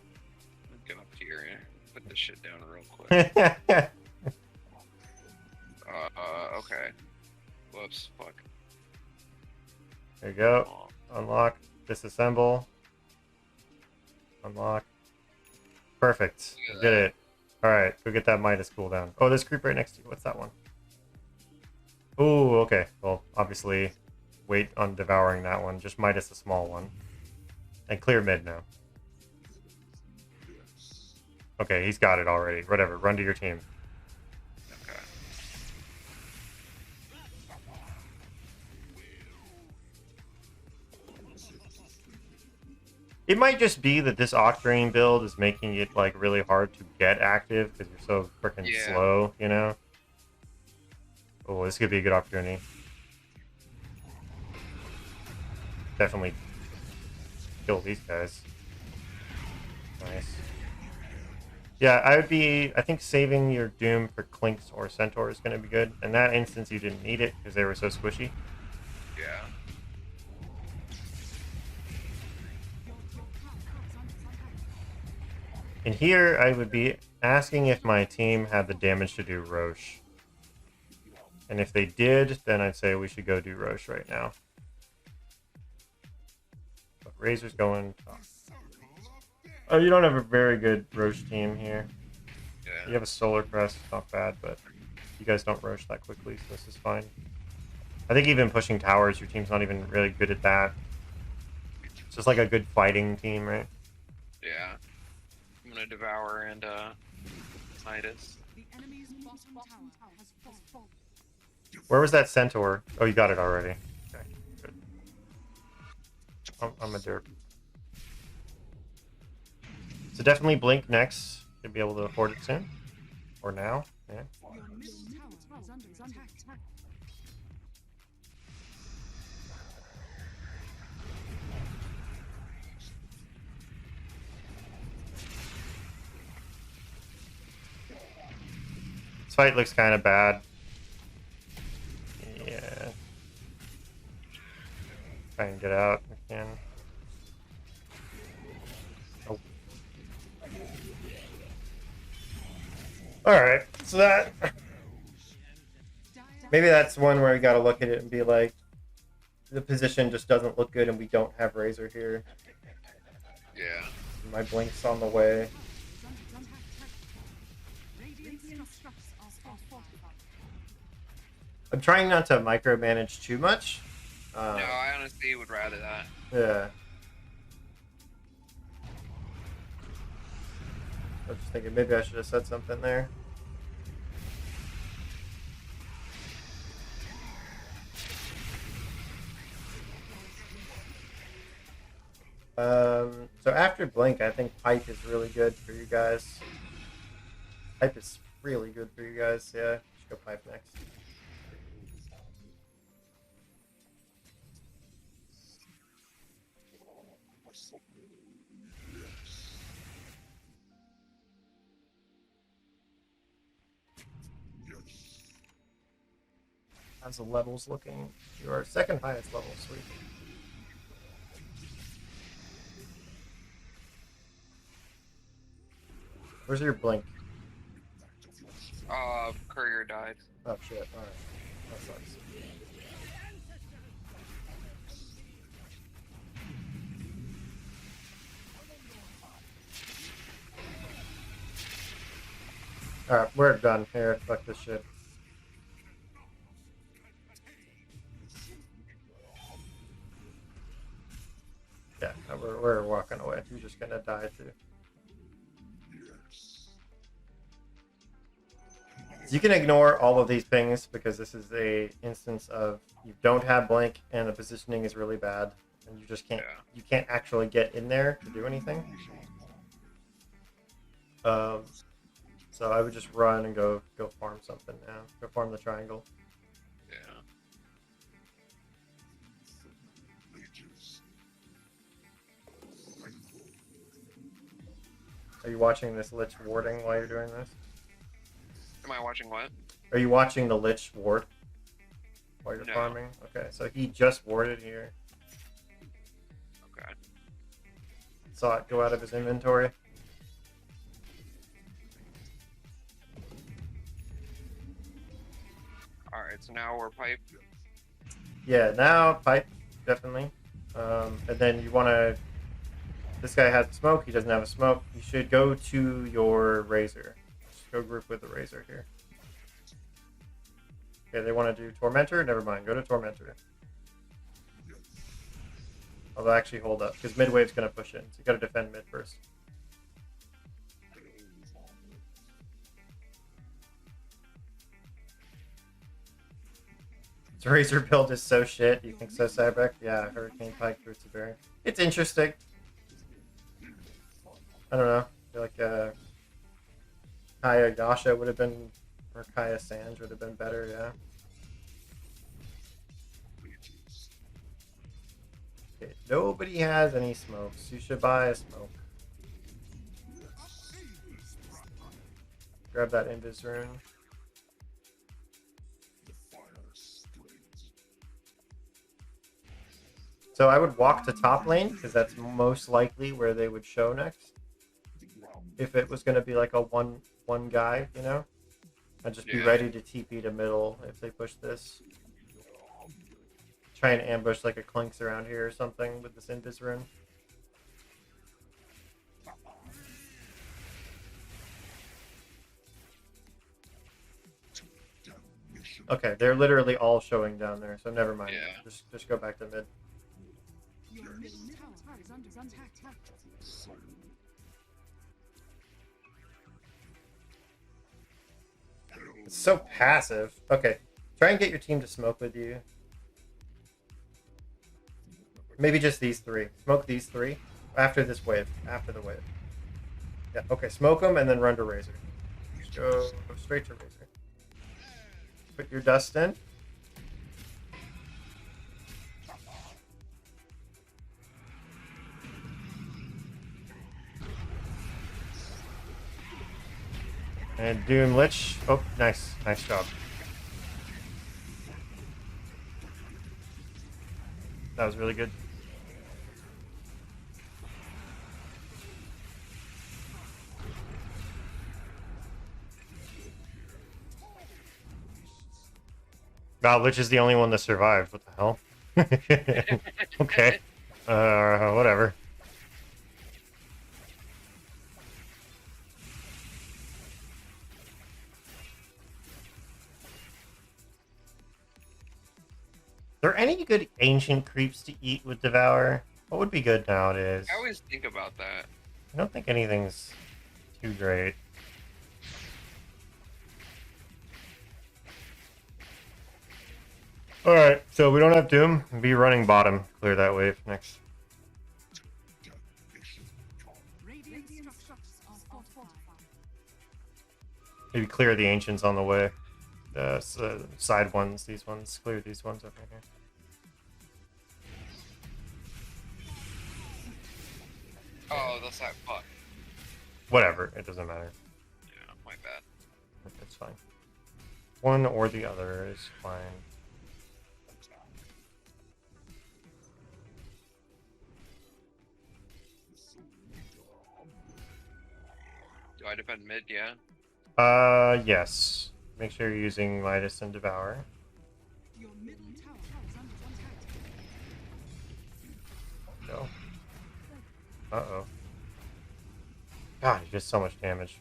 me go up here and put this shit down real quick. Okay. Whoops. Fuck. There you go. Unlock. Disassemble. Unlock. Perfect. You did it. Alright, go get that Midas cooldown. Oh, there's creep right next to you. What's that one? Ooh, okay. Well, obviously, wait on devouring that one. Just Midas a small one. And clear mid now. Okay, he's got it already. Whatever, run to your team. Okay. It might just be that this Octarine build is making it like really hard to get active because you're so freaking slow, you know? Oh, this could be a good opportunity. Definitely kill these guys. Nice. Yeah, I think saving your Doom for Clinks or Centaur is going to be good. In that instance, you didn't need it because they were so squishy. Yeah. And here, I would be asking if my team had the damage to do Roche. And if they did, then I'd say we should go do Roche right now. But Razor's going top. Oh, you don't have a very good Roche team here. Yeah. You have a Solar Crest, not bad, but you guys don't Roche that quickly, so this is fine. I think even pushing towers, your team's not even really good at that. It's just like a good fighting team, right? Yeah. I'm gonna devour and Midas. The enemy's bottom tower has fallen. Where was that Centaur? Oh, you got it already. Okay, good. I'm a derp. So definitely blink next. Should be able to afford it soon. Or now. Yeah. Your middle tower is under attack. This fight looks kind of bad. Yeah. Try and get out if I can. Nope. Alright, so that... Maybe that's one where we gotta look at it and be like, the position just doesn't look good and we don't have Razor here. Yeah. My blink's on the way. I'm trying not to micromanage too much. No, I honestly would rather that. Yeah. I was just thinking maybe I should have said something there. So So after Blink, I think Pipe is really good for you guys. Pipe is really good for you guys. Yeah, just go Pipe next. How's the levels looking? You are second highest level, sweet. Where's your Blink? Courier died. Oh shit, alright. That sucks. Alright, we're done here. Fuck this shit. Yeah, no, we're walking away. You're just gonna die too. So you can ignore all of these pings because this is a instance of you don't have Blink and the positioning is really bad and you just can't you can't actually get in there to do anything. So I would just run and go farm something now. Go farm the triangle. Yeah. Are you watching this Lich warding while you're doing this? Am I watching what? Are you watching the Lich ward while you're No. farming? Okay, so he just warded here. Okay. Saw it go out of his inventory. Alright, so now we're pipe. Yeah, now Pipe, definitely. And then you want to... This guy has smoke, he doesn't have a smoke. You should go to your Razor. Just go group with the Razor here. Okay, they want to do Tormentor? Never mind, go to Tormentor. I'll actually hold up, because mid wave's going to push in, so you got to defend mid first. This Razor build is so shit. You think so, Cyberek? Yeah, Hurricane Pike through Tiberian. It's interesting. I don't know. I feel like Kaya Yasha would have been, or Kaya Sanj would have been better, yeah. Okay, nobody has any smokes. You should buy a smoke. Grab that Invis rune. So I would walk to top lane, because that's most likely where they would show next. If it was going to be like a one guy, you know? I'd just be ready to TP to middle if they push this. Try and ambush like a Clinks around here or something with this Invis rune. Okay, they're literally all showing down there, so never mind. Yeah. Just go back to mid. Your middle tower is under attack. It's so passive. Okay, try and get your team to smoke with you. Maybe just these three. Smoke these three after this wave. After the wave. Yeah. Okay. Smoke them and then run to Razor. Just go straight to Razor. Put your dust in. And Doom Lich. Oh, nice. Nice job. That was really good. Wow, Lich is the only one that survived. What the hell? Okay. Whatever. Are there any good ancient creeps to eat with Devour? What would be good nowadays? I always think about that. I don't think anything's too great. Alright, so we don't have Doom. Be running bottom. Clear that wave next. Maybe clear the ancients on the way. The side ones, these ones. Clear these ones over here. Oh, that's that fuck. Whatever, it doesn't matter. Yeah, my bad. It's fine. One or the other is fine. Do I defend mid? Yeah. Yes. Make sure you're using Midas and Devour. Your middle tower is under attack. Go. Uh-oh. God, he does so much damage.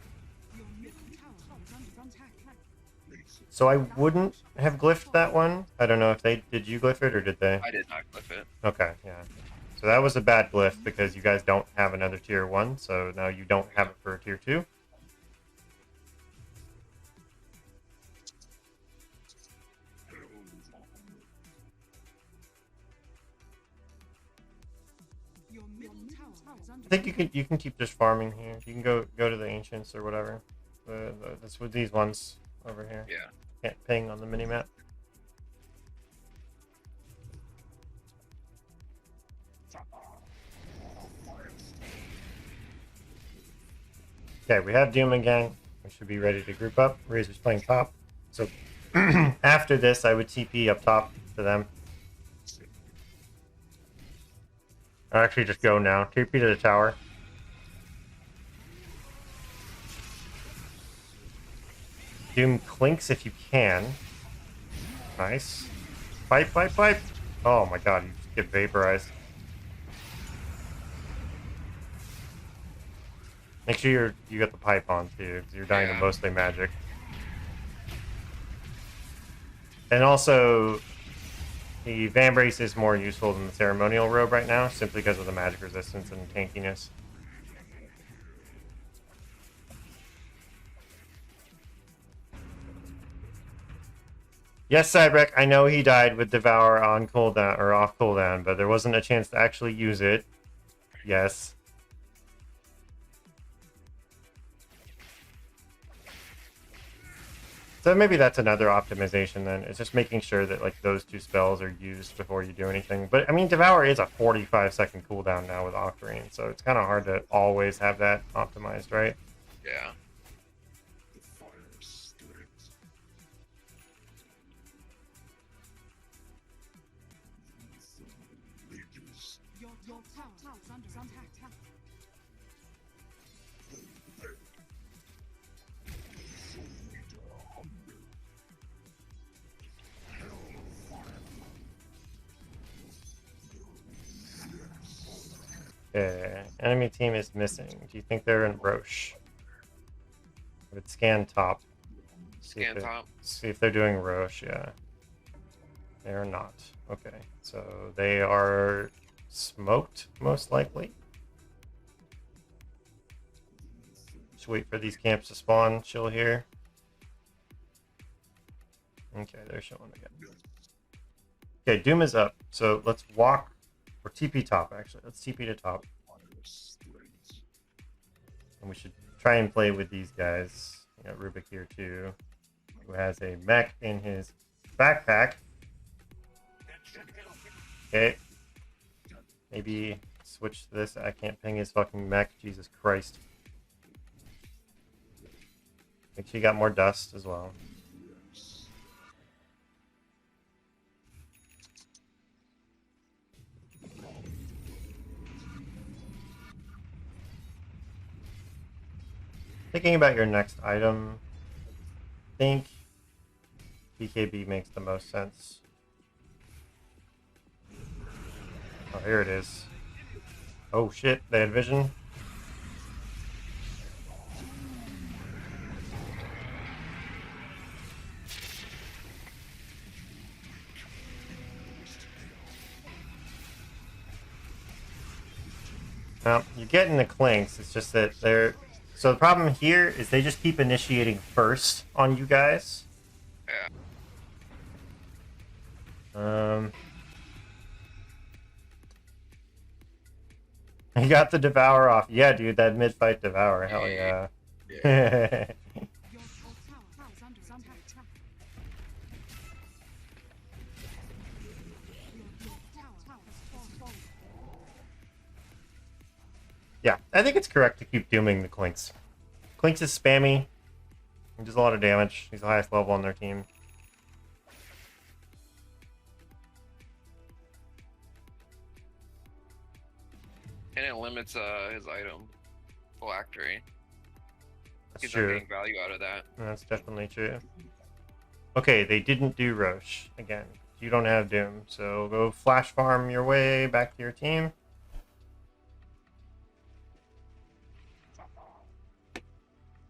Your middle tower is under attack. So I wouldn't have glyphed that one. I don't know if they... Did you glyph it or did they? I did not clip it. Okay, yeah. So that was a bad glyph because you guys don't have another tier 1, so now you don't have it for a tier 2. Your middle tower is under I think you can keep just farming here. You can go to the ancients or whatever. That's with these ones over here. Yeah. Can't ping on the minimap. Okay, we have Doom again. We should be ready to group up. Razor's playing top. So after this, I would TP up top to them. Or actually just go now. TP to the tower. Doom clinks if you can. Nice. Pipe, pipe, pipe. Oh my god, you just get vaporized. Make sure you got the pipe on too, because you're dying to mostly magic. And also, the Vambrace is more useful than the Ceremonial Robe right now, simply because of the magic resistance and tankiness. Yes, Cybrek, I know he died with Devour on cooldown or off cooldown, but there wasn't a chance to actually use it. Yes. So maybe that's another optimization then. It's just making sure that like those two spells are used before you do anything. But I mean, Devour is a 45-second cooldown now with Octarine, so it's kind of hard to always have that optimized, right? Yeah. your tower is under attack. Okay, enemy team is missing. Do you think they're in Roche? I would scan top. Scan top. See if they're doing Roche, yeah. They are not. Okay, so they are smoked, most likely. Just wait for these camps to spawn. Chill here. Okay, they're showing again. Okay, Doom is up. So let's walk, or TP top, actually. Let's TP to top. And we should try and play with these guys. We got Rubik here too, who has a mech in his backpack. Okay. Maybe switch to this. I can't ping his fucking mech. Jesus Christ. Make sure you got more dust as well. Thinking about your next item, I think BKB makes the most sense. Oh, here it is. Oh shit, they had vision. Now, you're getting the clinks, it's just that they're... So the problem here is they just keep initiating first on you guys. Yeah. You got the Devour off. Yeah, dude, that mid-fight Devour. Hell yeah. Yeah. Your tower is under attack. Your tower has fallen. Yeah, I think it's correct to keep dooming the Clinks. Clinks is spammy. He does a lot of damage. He's the highest level on their team. And it limits his item phylactery. That's He's not true. getting value out of that. That's definitely true. Okay, they didn't do Roche again. You don't have Doom, so go flash farm your way back to your team.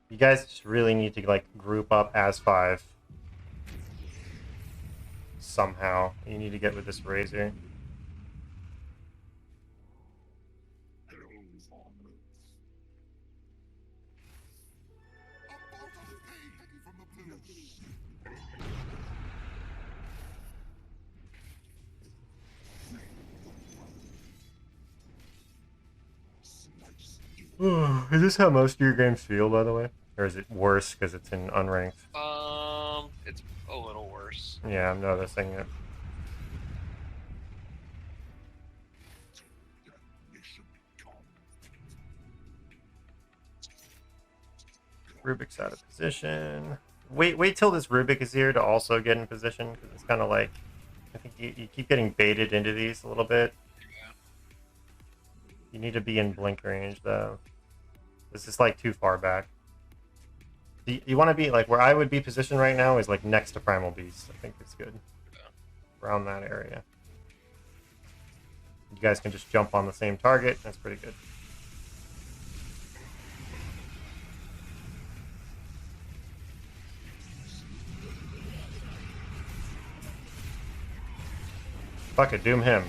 You guys just really need to like group up as 5. Somehow. You need to get with this Razor. Is this how most of your games feel, by the way? Or is it worse because it's in unranked? It's a little worse. Yeah, I'm noticing it. Rubik's out of position. Wait till this Rubik is here to also get in position, because it's kind of like, I think you keep getting baited into these a little bit. Yeah. You need to be in blink range, though. This is like too far back. You want to be like where I would be positioned right now is like next to Primal Beast. I think it's good. Yeah. Around that area. You guys can just jump on the same target. That's pretty good. Fuck it, doom him.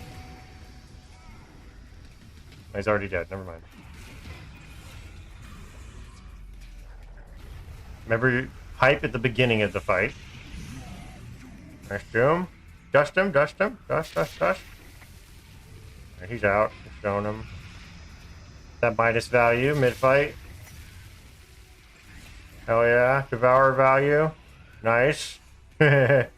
He's already dead, never mind. Remember, hype at the beginning of the fight. Nice doom. Dust him, dust him. Dust. Right, he's out. He's showing him. That Midas value, mid-fight. Hell yeah. Devour value. Nice. And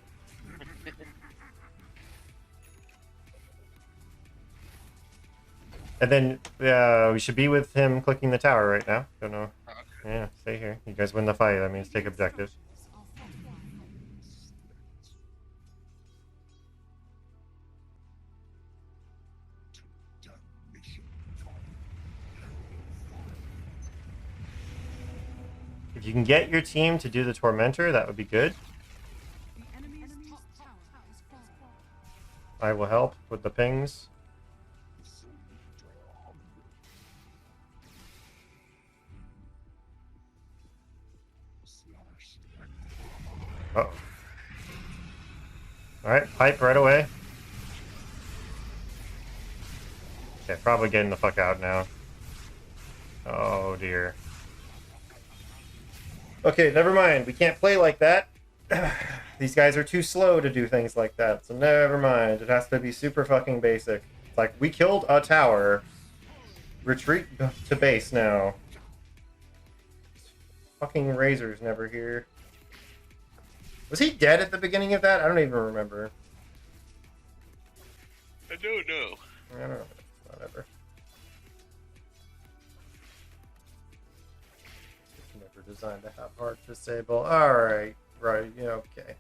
then we should be with him clicking the tower right now. Don't know. Okay. Yeah, stay here. You guys win the fight. That means take objective. If you can get your team to do the Tormentor, that would be good. The enemy's top tower has fallen. I will help with the pings. Uh-oh. Alright, pipe right away. Okay, probably getting the fuck out now. Oh dear. Okay, never mind. We can't play like that. These guys are too slow to do things like that, so never mind. It has to be super fucking basic. It's like, we killed a tower. Retreat to base now. Fucking Razor's never here. Was he dead at the beginning of that? I don't even remember. I don't know. I don't know. Whatever. Never designed to have hard disable. Alright. Right. Yeah, okay.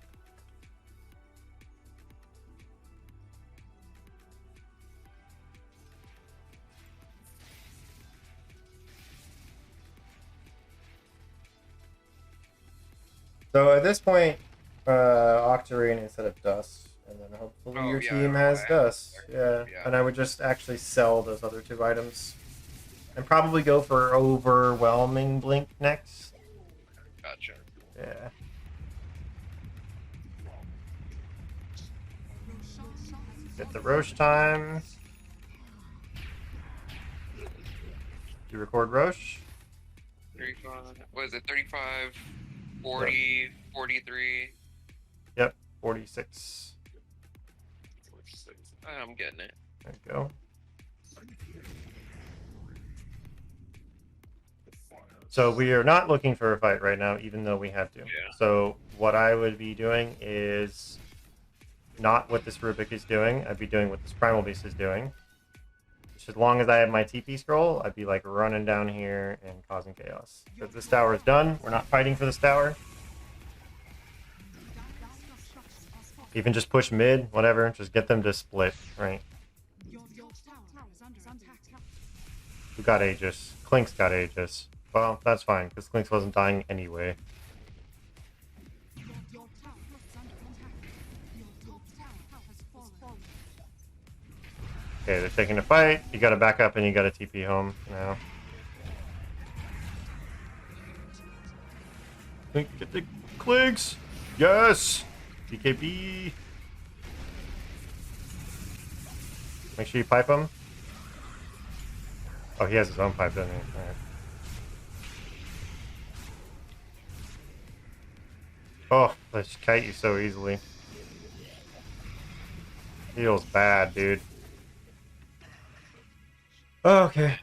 So at this point, Octarine instead of Dust, and then hopefully Oh, your yeah, team I has have Dust. there. Yeah. Yeah. And I would just actually sell those other 2 items. And probably go for Overwhelming Blink next. Gotcha. Yeah. Get the Roche time. You record Roche? 35. What is it? 35, 40, 43. Yep, 46. 46. I'm getting it. There you go. So we are not looking for a fight right now, even though we have to. Yeah. So what I would be doing is not what this Rubik is doing. I'd be doing what this Primal Beast is doing. Just as long as I have my TP scroll, I'd be like running down here and causing chaos. Because this tower is done. We're not fighting for this tower. Even just push mid, whatever. Just get them to split, right? Who got Aegis? Klink's got Aegis. Well, that's fine, because Klinks wasn't dying anyway. Okay, they're taking a fight. You gotta back up and you gotta TP home now. Get the Klinks! Yes! BKB! Make sure you pipe him. Oh, he has his own pipe, doesn't he? Alright. Oh, let's kite you so easily. Feels bad, dude. Oh, okay.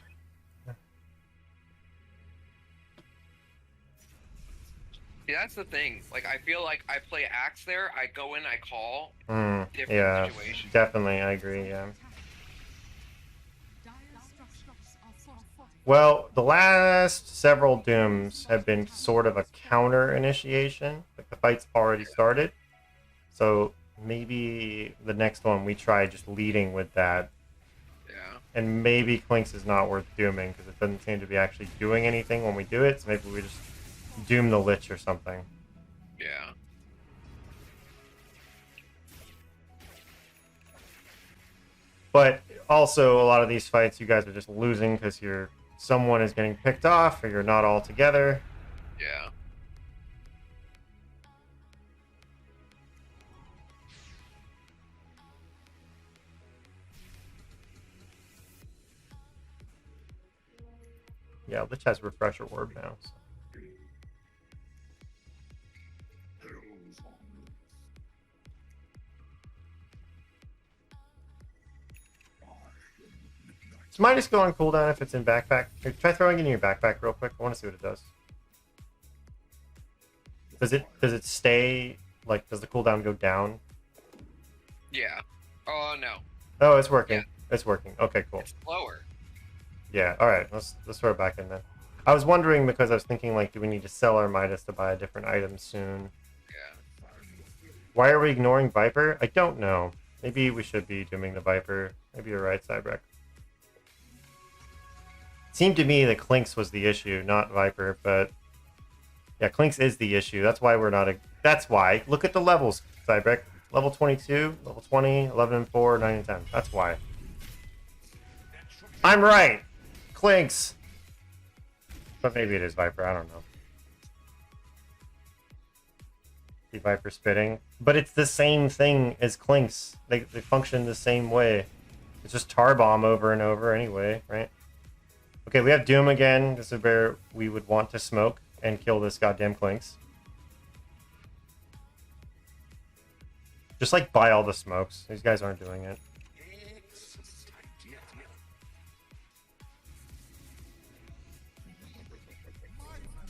See, that's the thing. Like, I feel like I play Axe there. I go in, I call. Different Yeah, situation. definitely. I agree, yeah. Well, the last several Dooms have been sort of a counter initiation. Like, the fight's already started. So maybe the next one we try just leading with that. Yeah. And maybe Klinks is not worth dooming because it doesn't seem to be actually doing anything when we do it. So maybe we just doom the Lich or something. Yeah. But also, a lot of these fights, you guys are just losing because someone is getting picked off or you're not all together. Yeah. Yeah, Lich has Refresher Orb now. So. Does mine just go on cooldown if it's in backpack? Here, try throwing it in your backpack real quick. I want to see what it does. Does it stay, like, does the cooldown go down? Yeah. Oh, no. Oh, it's working. Yeah. It's working. Okay, cool. It's lower. Yeah, alright, let's throw it back in then. I was wondering because I was thinking, like, do we need to sell our Midas to buy a different item soon? Yeah. Why are we ignoring Viper? I don't know. Maybe we should be dooming the Viper. Maybe you're right, Cybrek. It seemed to me that Klinks was the issue, not Viper, but... Yeah, Klinks is the issue. That's why we're not... That's why. Look at the levels, Cybrek. Level 22, level 20, 11 and 4, 9 and 10. That's why. I'm right! Klinks! But maybe it is Viper, I don't know. The Viper spitting. But it's the same thing as Klinks. They function the same way. It's just tar bomb over and over anyway, right? Okay, we have Doom again. This is where we would want to smoke and kill this goddamn Klinks. Just like buy all the smokes. These guys aren't doing it.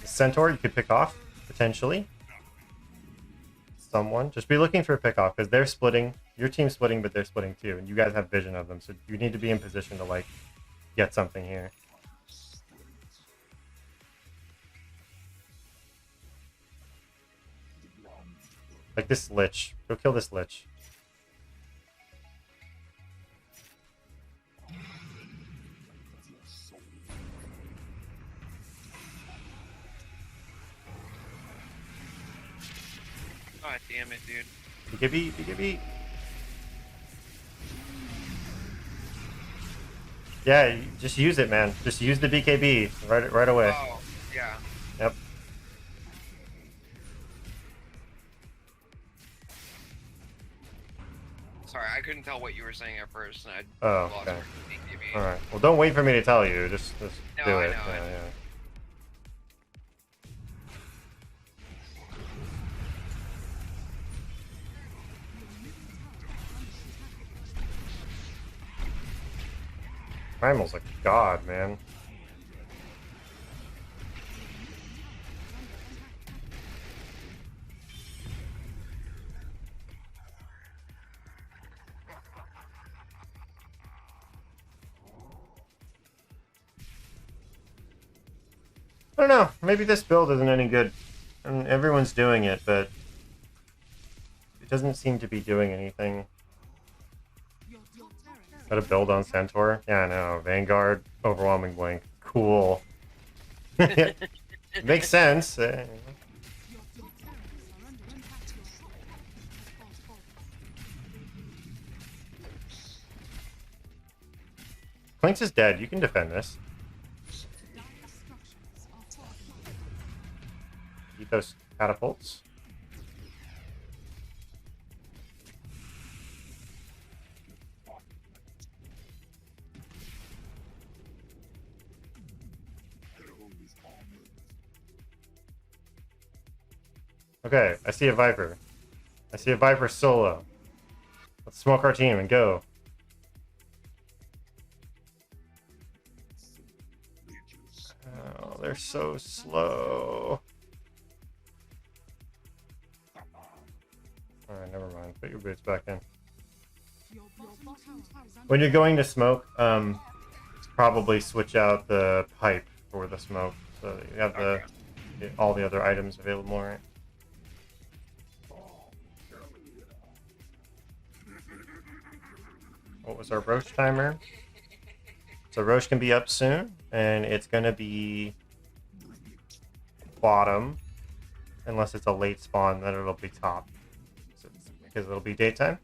The Centaur you could pick off, potentially. Someone. Just be looking for a pick off because they're splitting. Your team's splitting, but they're splitting too. And you guys have vision of them. So you need to be in position to, like, get something here. Like this Lich. Go kill this Lich. God damn it, dude. BKB, BKB. Yeah, just use it, man. Just use the BKB right away. Oh, yeah. Yep. Sorry, I couldn't tell what you were saying at first, and I Oh, lost okay. BKB. All right. Well, don't wait for me to tell you. Just No, do I it. know, I Yeah, know. yeah. Primal's a god, man. I don't know. Maybe this build isn't any good. I mean, everyone's doing it, but it doesn't seem to be doing anything. Got a build on Centaur? Yeah, I know. Vanguard, Overwhelming Blink. Cool. Makes sense. Clinks is dead. You can defend this. Eat those catapults. Okay, I see a Viper. I see a Viper solo. Let's smoke our team and go. Oh, they're so slow. Alright, never mind. Put your boots back in. When you're going to smoke, probably switch out the pipe for the smoke. So that you have all the other items available, right? What was our Roche timer? So Roche can be up soon, and it's gonna be bottom, unless it's a late spawn, then it'll be top, so because it'll be daytime.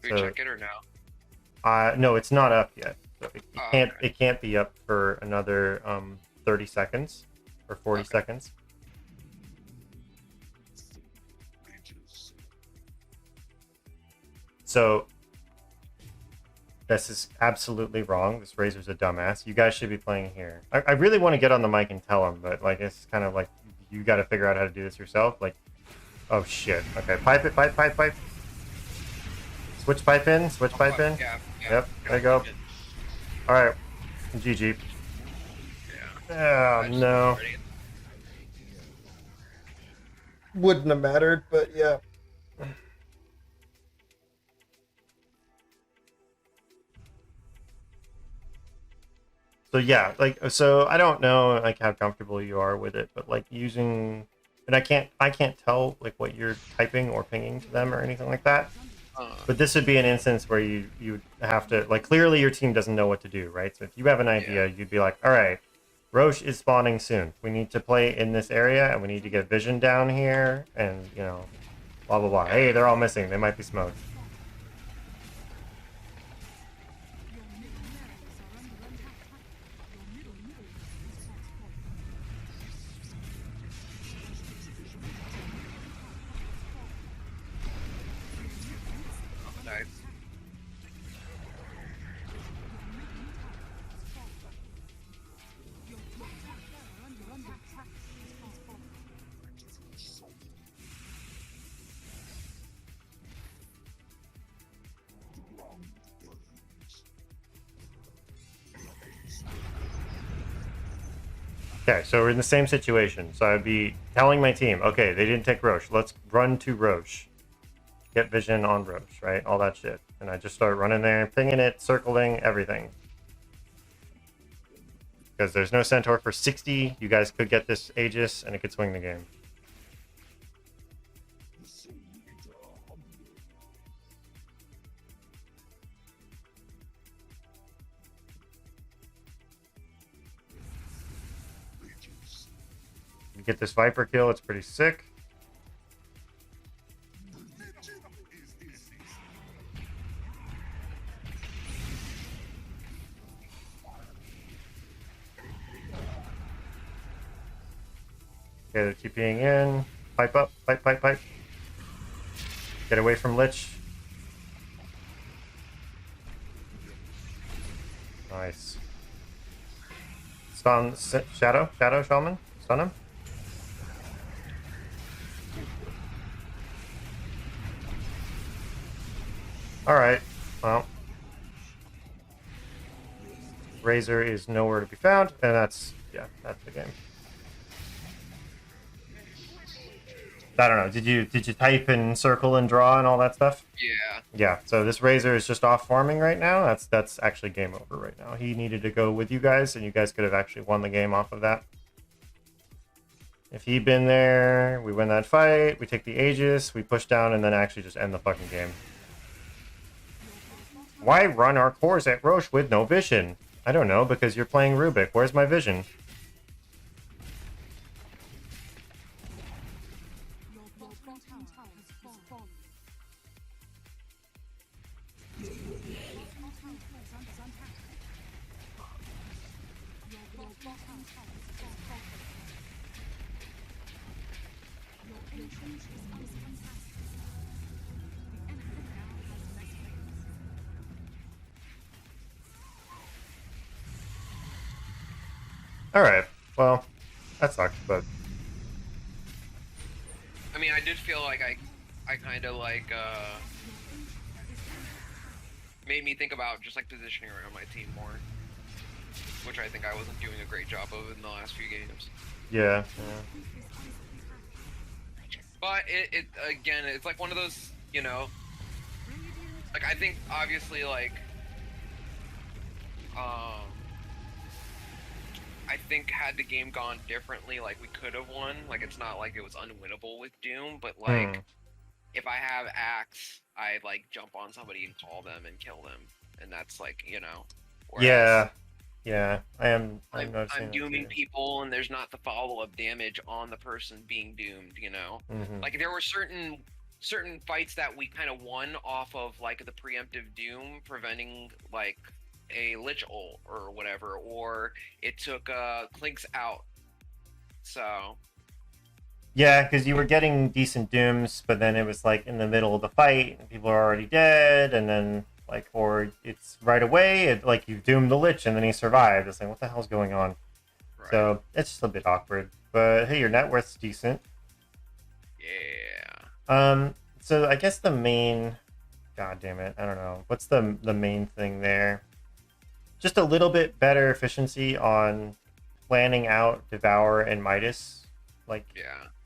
Do we check it or no? No, it's not up yet. So Okay. It can't be up for another 30 seconds or 40 Okay. seconds. So this is absolutely wrong. This Razor's a dumbass. You guys should be playing here. I really want to get on the mic and tell him, but like it's kind of like you got to figure out how to do this yourself. Like, oh shit. Okay, pipe it, pipe. Switch pipe in. Switch pipe in. Yeah. Yep. There you go. All right. GG. Yeah. Oh no. Wouldn't have mattered, but yeah. So yeah, like so I don't know like how comfortable you are with it, but like using and I can't tell like what you're typing or pinging to them or anything like that. But this would be an instance where you have to like clearly your team doesn't know what to do, right? So if you have an idea, you'd be like, all right, Roche is spawning soon. We need to play in this area and we need to get vision down here and you know, blah blah blah. Hey, they're all missing. They might be smoked. Nice. Okay, so we're in the same situation. So I'd be telling my team, okay, they didn't take Roche. Let's run to Roche. Get vision on Roche, right? All that shit. And I just start running there, pinging it, circling, everything. Because there's no Centaur for 60. You guys could get this Aegis, and it could swing the game. You get this Viper kill, it's pretty sick. Okay, they're TPing in. Pipe up, pipe. Get away from Lich. Nice. Stun Shadow Shaman. Stun him. Alright, well. Razor is nowhere to be found, and that's the game. I don't know. Did you type and circle and draw and all that stuff? Yeah. Yeah. So this Razor is just off farming right now. That's actually game over right now. He needed to go with you guys, and you guys could have actually won the game off of that. If he'd been there, we win that fight, we take the Aegis, we push down, and then actually just end the fucking game. Why run our cores at Roche with no vision? I don't know, because you're playing Rubik. Where's my vision? Your bottom tower has fallen. Your bottom tower is under attack. Your bottom tower has fallen. Your ancient is under attack. The enemy now has less base. Alright, well, that sucks, but... I mean, I did feel like I kind of like made me think about just like positioning around my team more, which I think I wasn't doing a great job of in the last few games. Yeah. But it again, it's like one of those, you know, like I think obviously like I think had the game gone differently, like we could have won. Like it's not like it was unwinnable with Doom, but like if I have Axe, I like jump on somebody and call them and kill them, and that's like, you know. Yeah. Yeah, I'm I'm noticing dooming people, and there's not the follow-up damage on the person being doomed, you know. Like there were certain fights that we kind of won off of like the preemptive doom, preventing like a lich ult or whatever, or it took Clinks out. So yeah, because you were getting decent dooms, but then it was like in the middle of the fight, and people are already dead, and then like, or it's right away, like you doomed the lich and then he survived. It's like, what the hell's going on? Right. So it's just a bit awkward. But hey, your net worth's decent. Yeah. So I guess the main, god damn it, I don't know. What's the main thing there? Just a little bit better efficiency on planning out Devour and Midas, like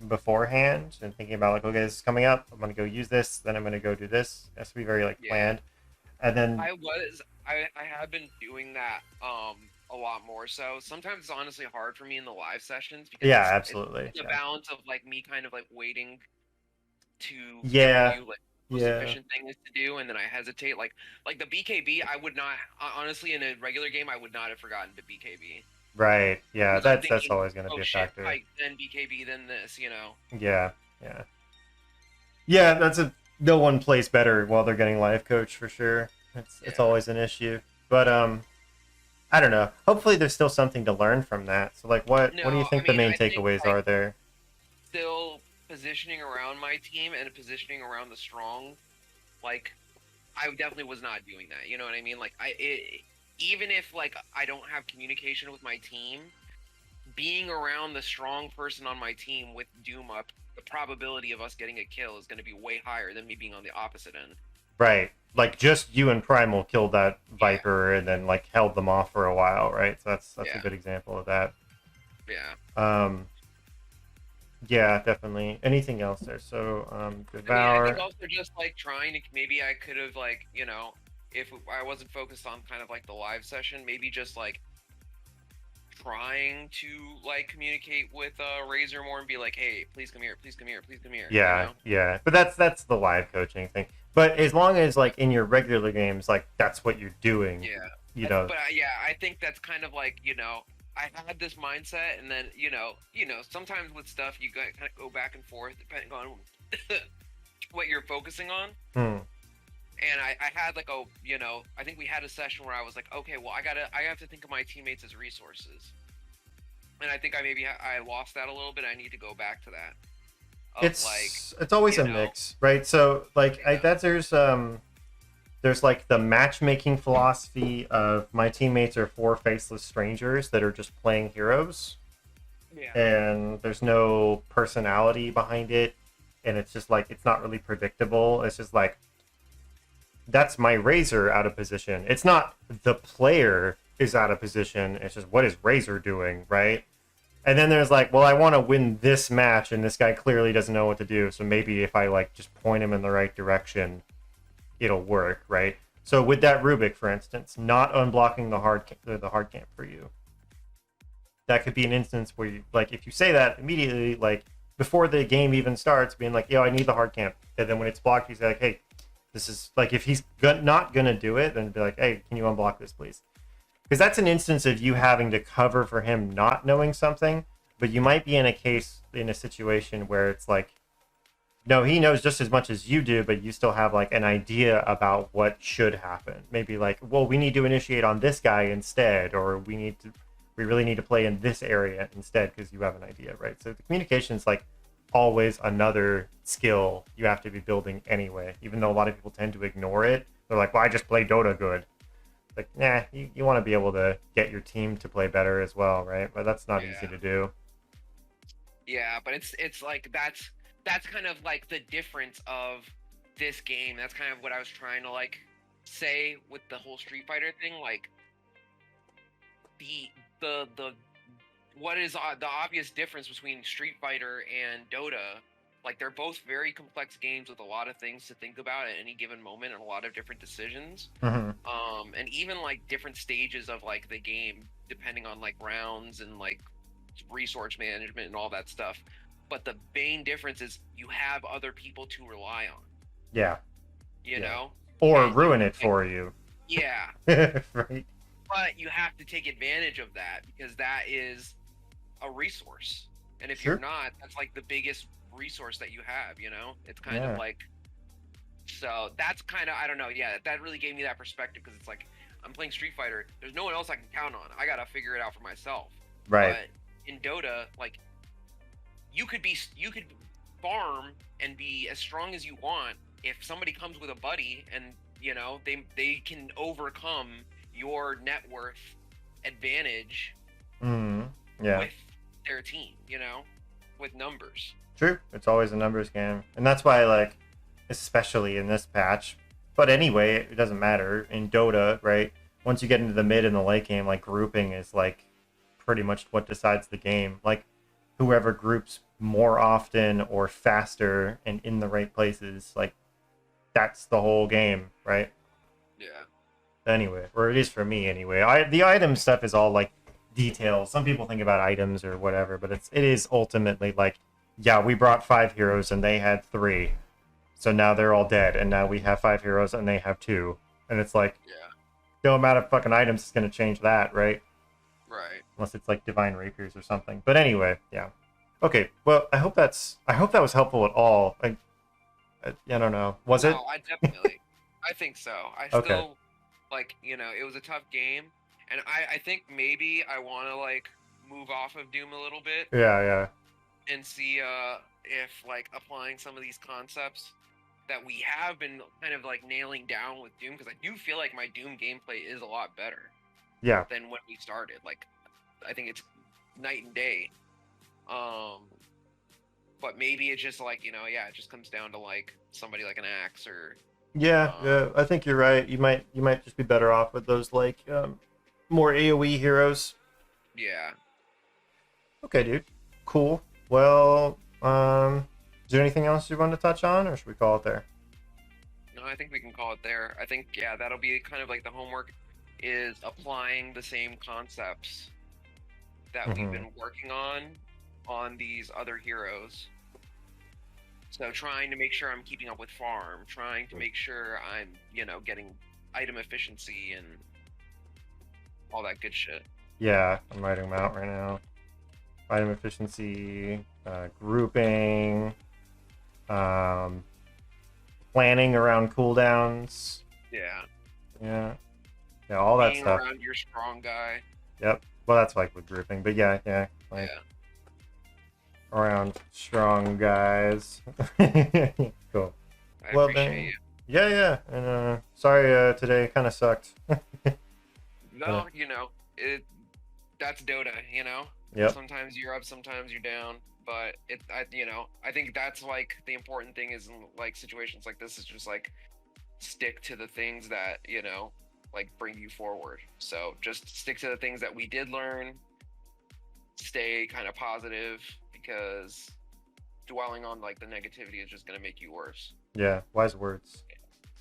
beforehand, and thinking about like, okay, this is coming up. I'm gonna go use this, then I'm gonna go do this. It has to be very like planned. And then I have been doing that a lot more so. Sometimes it's honestly hard for me in the live sessions because absolutely. It's the balance of like me kind of like waiting to do like most efficient thing is to do, and then I hesitate. Like the BKB, I would not honestly in a regular game I would not have forgotten to BKB. Right. Yeah, that's thinking, always going to be a factor. Fight, then BKB, then this, you know. Yeah. That's no one plays better while they're getting life coach for sure. It's always an issue. But I don't know. Hopefully there's still something to learn from that. So like what do you think the main takeaways are there? Still positioning around my team and positioning around the strong, like I definitely was not doing that. You know what I mean? Like even if like I don't have communication with my team, being around the strong person on my team with Doom up, the probability of us getting a kill is going to be way higher than me being on the opposite end. Right. Like just you and Primal killed that Viper and then like held them off for a while, right? So that's a good example of that. Yeah. Yeah, definitely. Anything else there? So Devour. I think also just like trying to, maybe I could have like, you know, if I wasn't focused on kind of like the live session, maybe just like trying to like communicate with Razor more and be like, hey, please come here, please come here, please come here. Yeah, you know? yeah. But that's the live coaching thing. But as long as like in your regular games, like that's what you're doing. Yeah. You know. But I think that's kind of like, you know, I had this mindset, and then you know, sometimes with stuff you kind of go back and forth depending on what you're focusing on. And I had like I think we had a session where I was like, okay, well I have to think of my teammates as resources, and I think I lost that a little bit. I need to go back to that. It's always a mix, right? So like there's like the matchmaking philosophy of my teammates are four faceless strangers that are just playing heroes, and there's no personality behind it, and it's just like it's not really predictable. It's just like that's my Razor out of position. It's not the player is out of position. It's just what is Razor doing, right? And then there's like, well, I want to win this match, and this guy clearly doesn't know what to do. So maybe if I like just point him in the right direction, it'll work, right? So with that Rubik, for instance, not unblocking the hard camp for you. that could be an instance where you, like, if you say that immediately, like before the game even starts, being like, yo, I need the hard camp. And then when it's blocked, you say like, hey, this is like, if he's not gonna do it, then be like, hey, can you unblock this, please? Because that's an instance of you having to cover for him not knowing something, but you might be in a situation where it's like, no, he knows just as much as you do, but you still have like an idea about what should happen. Maybe like, well, we need to initiate on this guy instead, or we really need to play in this area instead because you have an idea, right? So the communication is like always another skill you have to be building anyway, even though a lot of people tend to ignore it. They're like, well, I just play Dota good. Like, nah, you want to be able to get your team to play better as well, right? But that's not easy to do. Yeah, but it's like that's kind of like the difference of this game. That's kind of what I was trying to like say with the whole Street Fighter thing. Like the what is the obvious difference between Street Fighter and Dota? Like they're both very complex games with a lot of things to think about at any given moment and a lot of different decisions. Mm-hmm. And even like different stages of like the game, depending on like rounds and like resource management and all that stuff. But the main difference is you have other people to rely on. Yeah. You know? Or and ruin it for you. Yeah. Right. But you have to take advantage of that because that is a resource. And if Sure. you're not, that's like the biggest resource that you have, you know? It's kind Yeah. of like, so that's kind of, I don't know. Yeah, that really gave me that perspective because it's like, I'm playing Street Fighter. There's no one else I can count on. I got to figure it out for myself. Right. But in Dota, like, you could farm and be as strong as you want. If somebody comes with a buddy and, you know, they can overcome your net worth advantage Yeah. with their team, you know, with numbers. True. It's always a numbers game. And that's why, like, especially in this patch, but anyway, it doesn't matter. In Dota, right, once you get into the mid and the late game, like, grouping is, like, pretty much what decides the game. Like, whoever groups more often or faster and in the right places, like, that's the whole game, right? Yeah. Anyway, or it is for me anyway. The item stuff is all, like, details. Some people think about items or whatever, but it is ultimately, like, yeah, we brought 5 heroes and they had 3. So now they're all dead, and now we have 5 heroes and they have 2. And it's like, Yeah. no amount of fucking items is going to change that, right? Right. Unless it's like divine rapiers or something. But anyway, yeah. Okay, well, I hope that was helpful at all. I don't know. Was it? No, I definitely. I think so. I Okay. still, like, you know, it was a tough game. And I think maybe I want to, like, move off of Doom a little bit Yeah. and see if, like, applying some of these concepts that we have been kind of, like, nailing down with Doom, because I do feel like my Doom gameplay is a lot better Yeah. than when we started. Like, I think it's night and day. But maybe it's just, like, you know, yeah, it just comes down to, like, somebody like an axe or... Yeah, I think you're right. You might just be better off with those, like, more AoE heroes. Yeah. Okay, dude. Cool. Well, is there anything else you want to touch on, or should we call it there? No, I think we can call it there. I think, yeah, that'll be kind of like the homework is applying the same concepts that we've been working on these other heroes. So trying to make sure I'm keeping up with farm, trying to make sure I'm, you know, getting item efficiency and all that good shit. Yeah, I'm writing them out right now. Item efficiency, grouping, planning around cooldowns. Yeah. Yeah, all that Being stuff. around your strong guy. Yep. Well, that's like with grouping, but yeah, like around strong guys. Cool. I Well, appreciate then- you. Yeah, and sorry, today kind of sucked. No, you know, that's Dota, you know? Yep. Sometimes you're up, sometimes you're down, but I think that's like the important thing is in like situations like this is just like stick to the things that, you know, like bring you forward. So just stick to the things that we did learn, stay kind of positive because dwelling on like the negativity is just going to make you worse. Yeah, wise words.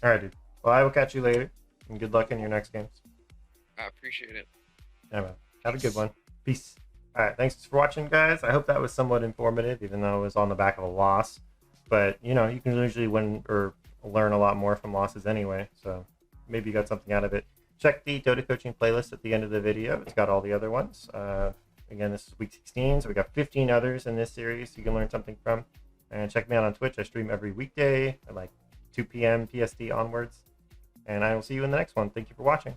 All right, dude. Well, I will catch you later, and good luck in your next games. I appreciate it. Yeah, man. Have a good one. Peace. All right, thanks for watching, guys. I hope that was somewhat informative, even though it was on the back of a loss. But you know, you can usually win or learn a lot more from losses anyway. So maybe you got something out of it. Check the Dota coaching playlist at the end of the video. It's got all the other ones. Again, this is week 16, so we got 15 others in this series you can learn something from. And check me out on Twitch. I stream every weekday at like 2 p.m. PST onwards. And I will see you in the next one. Thank you for watching.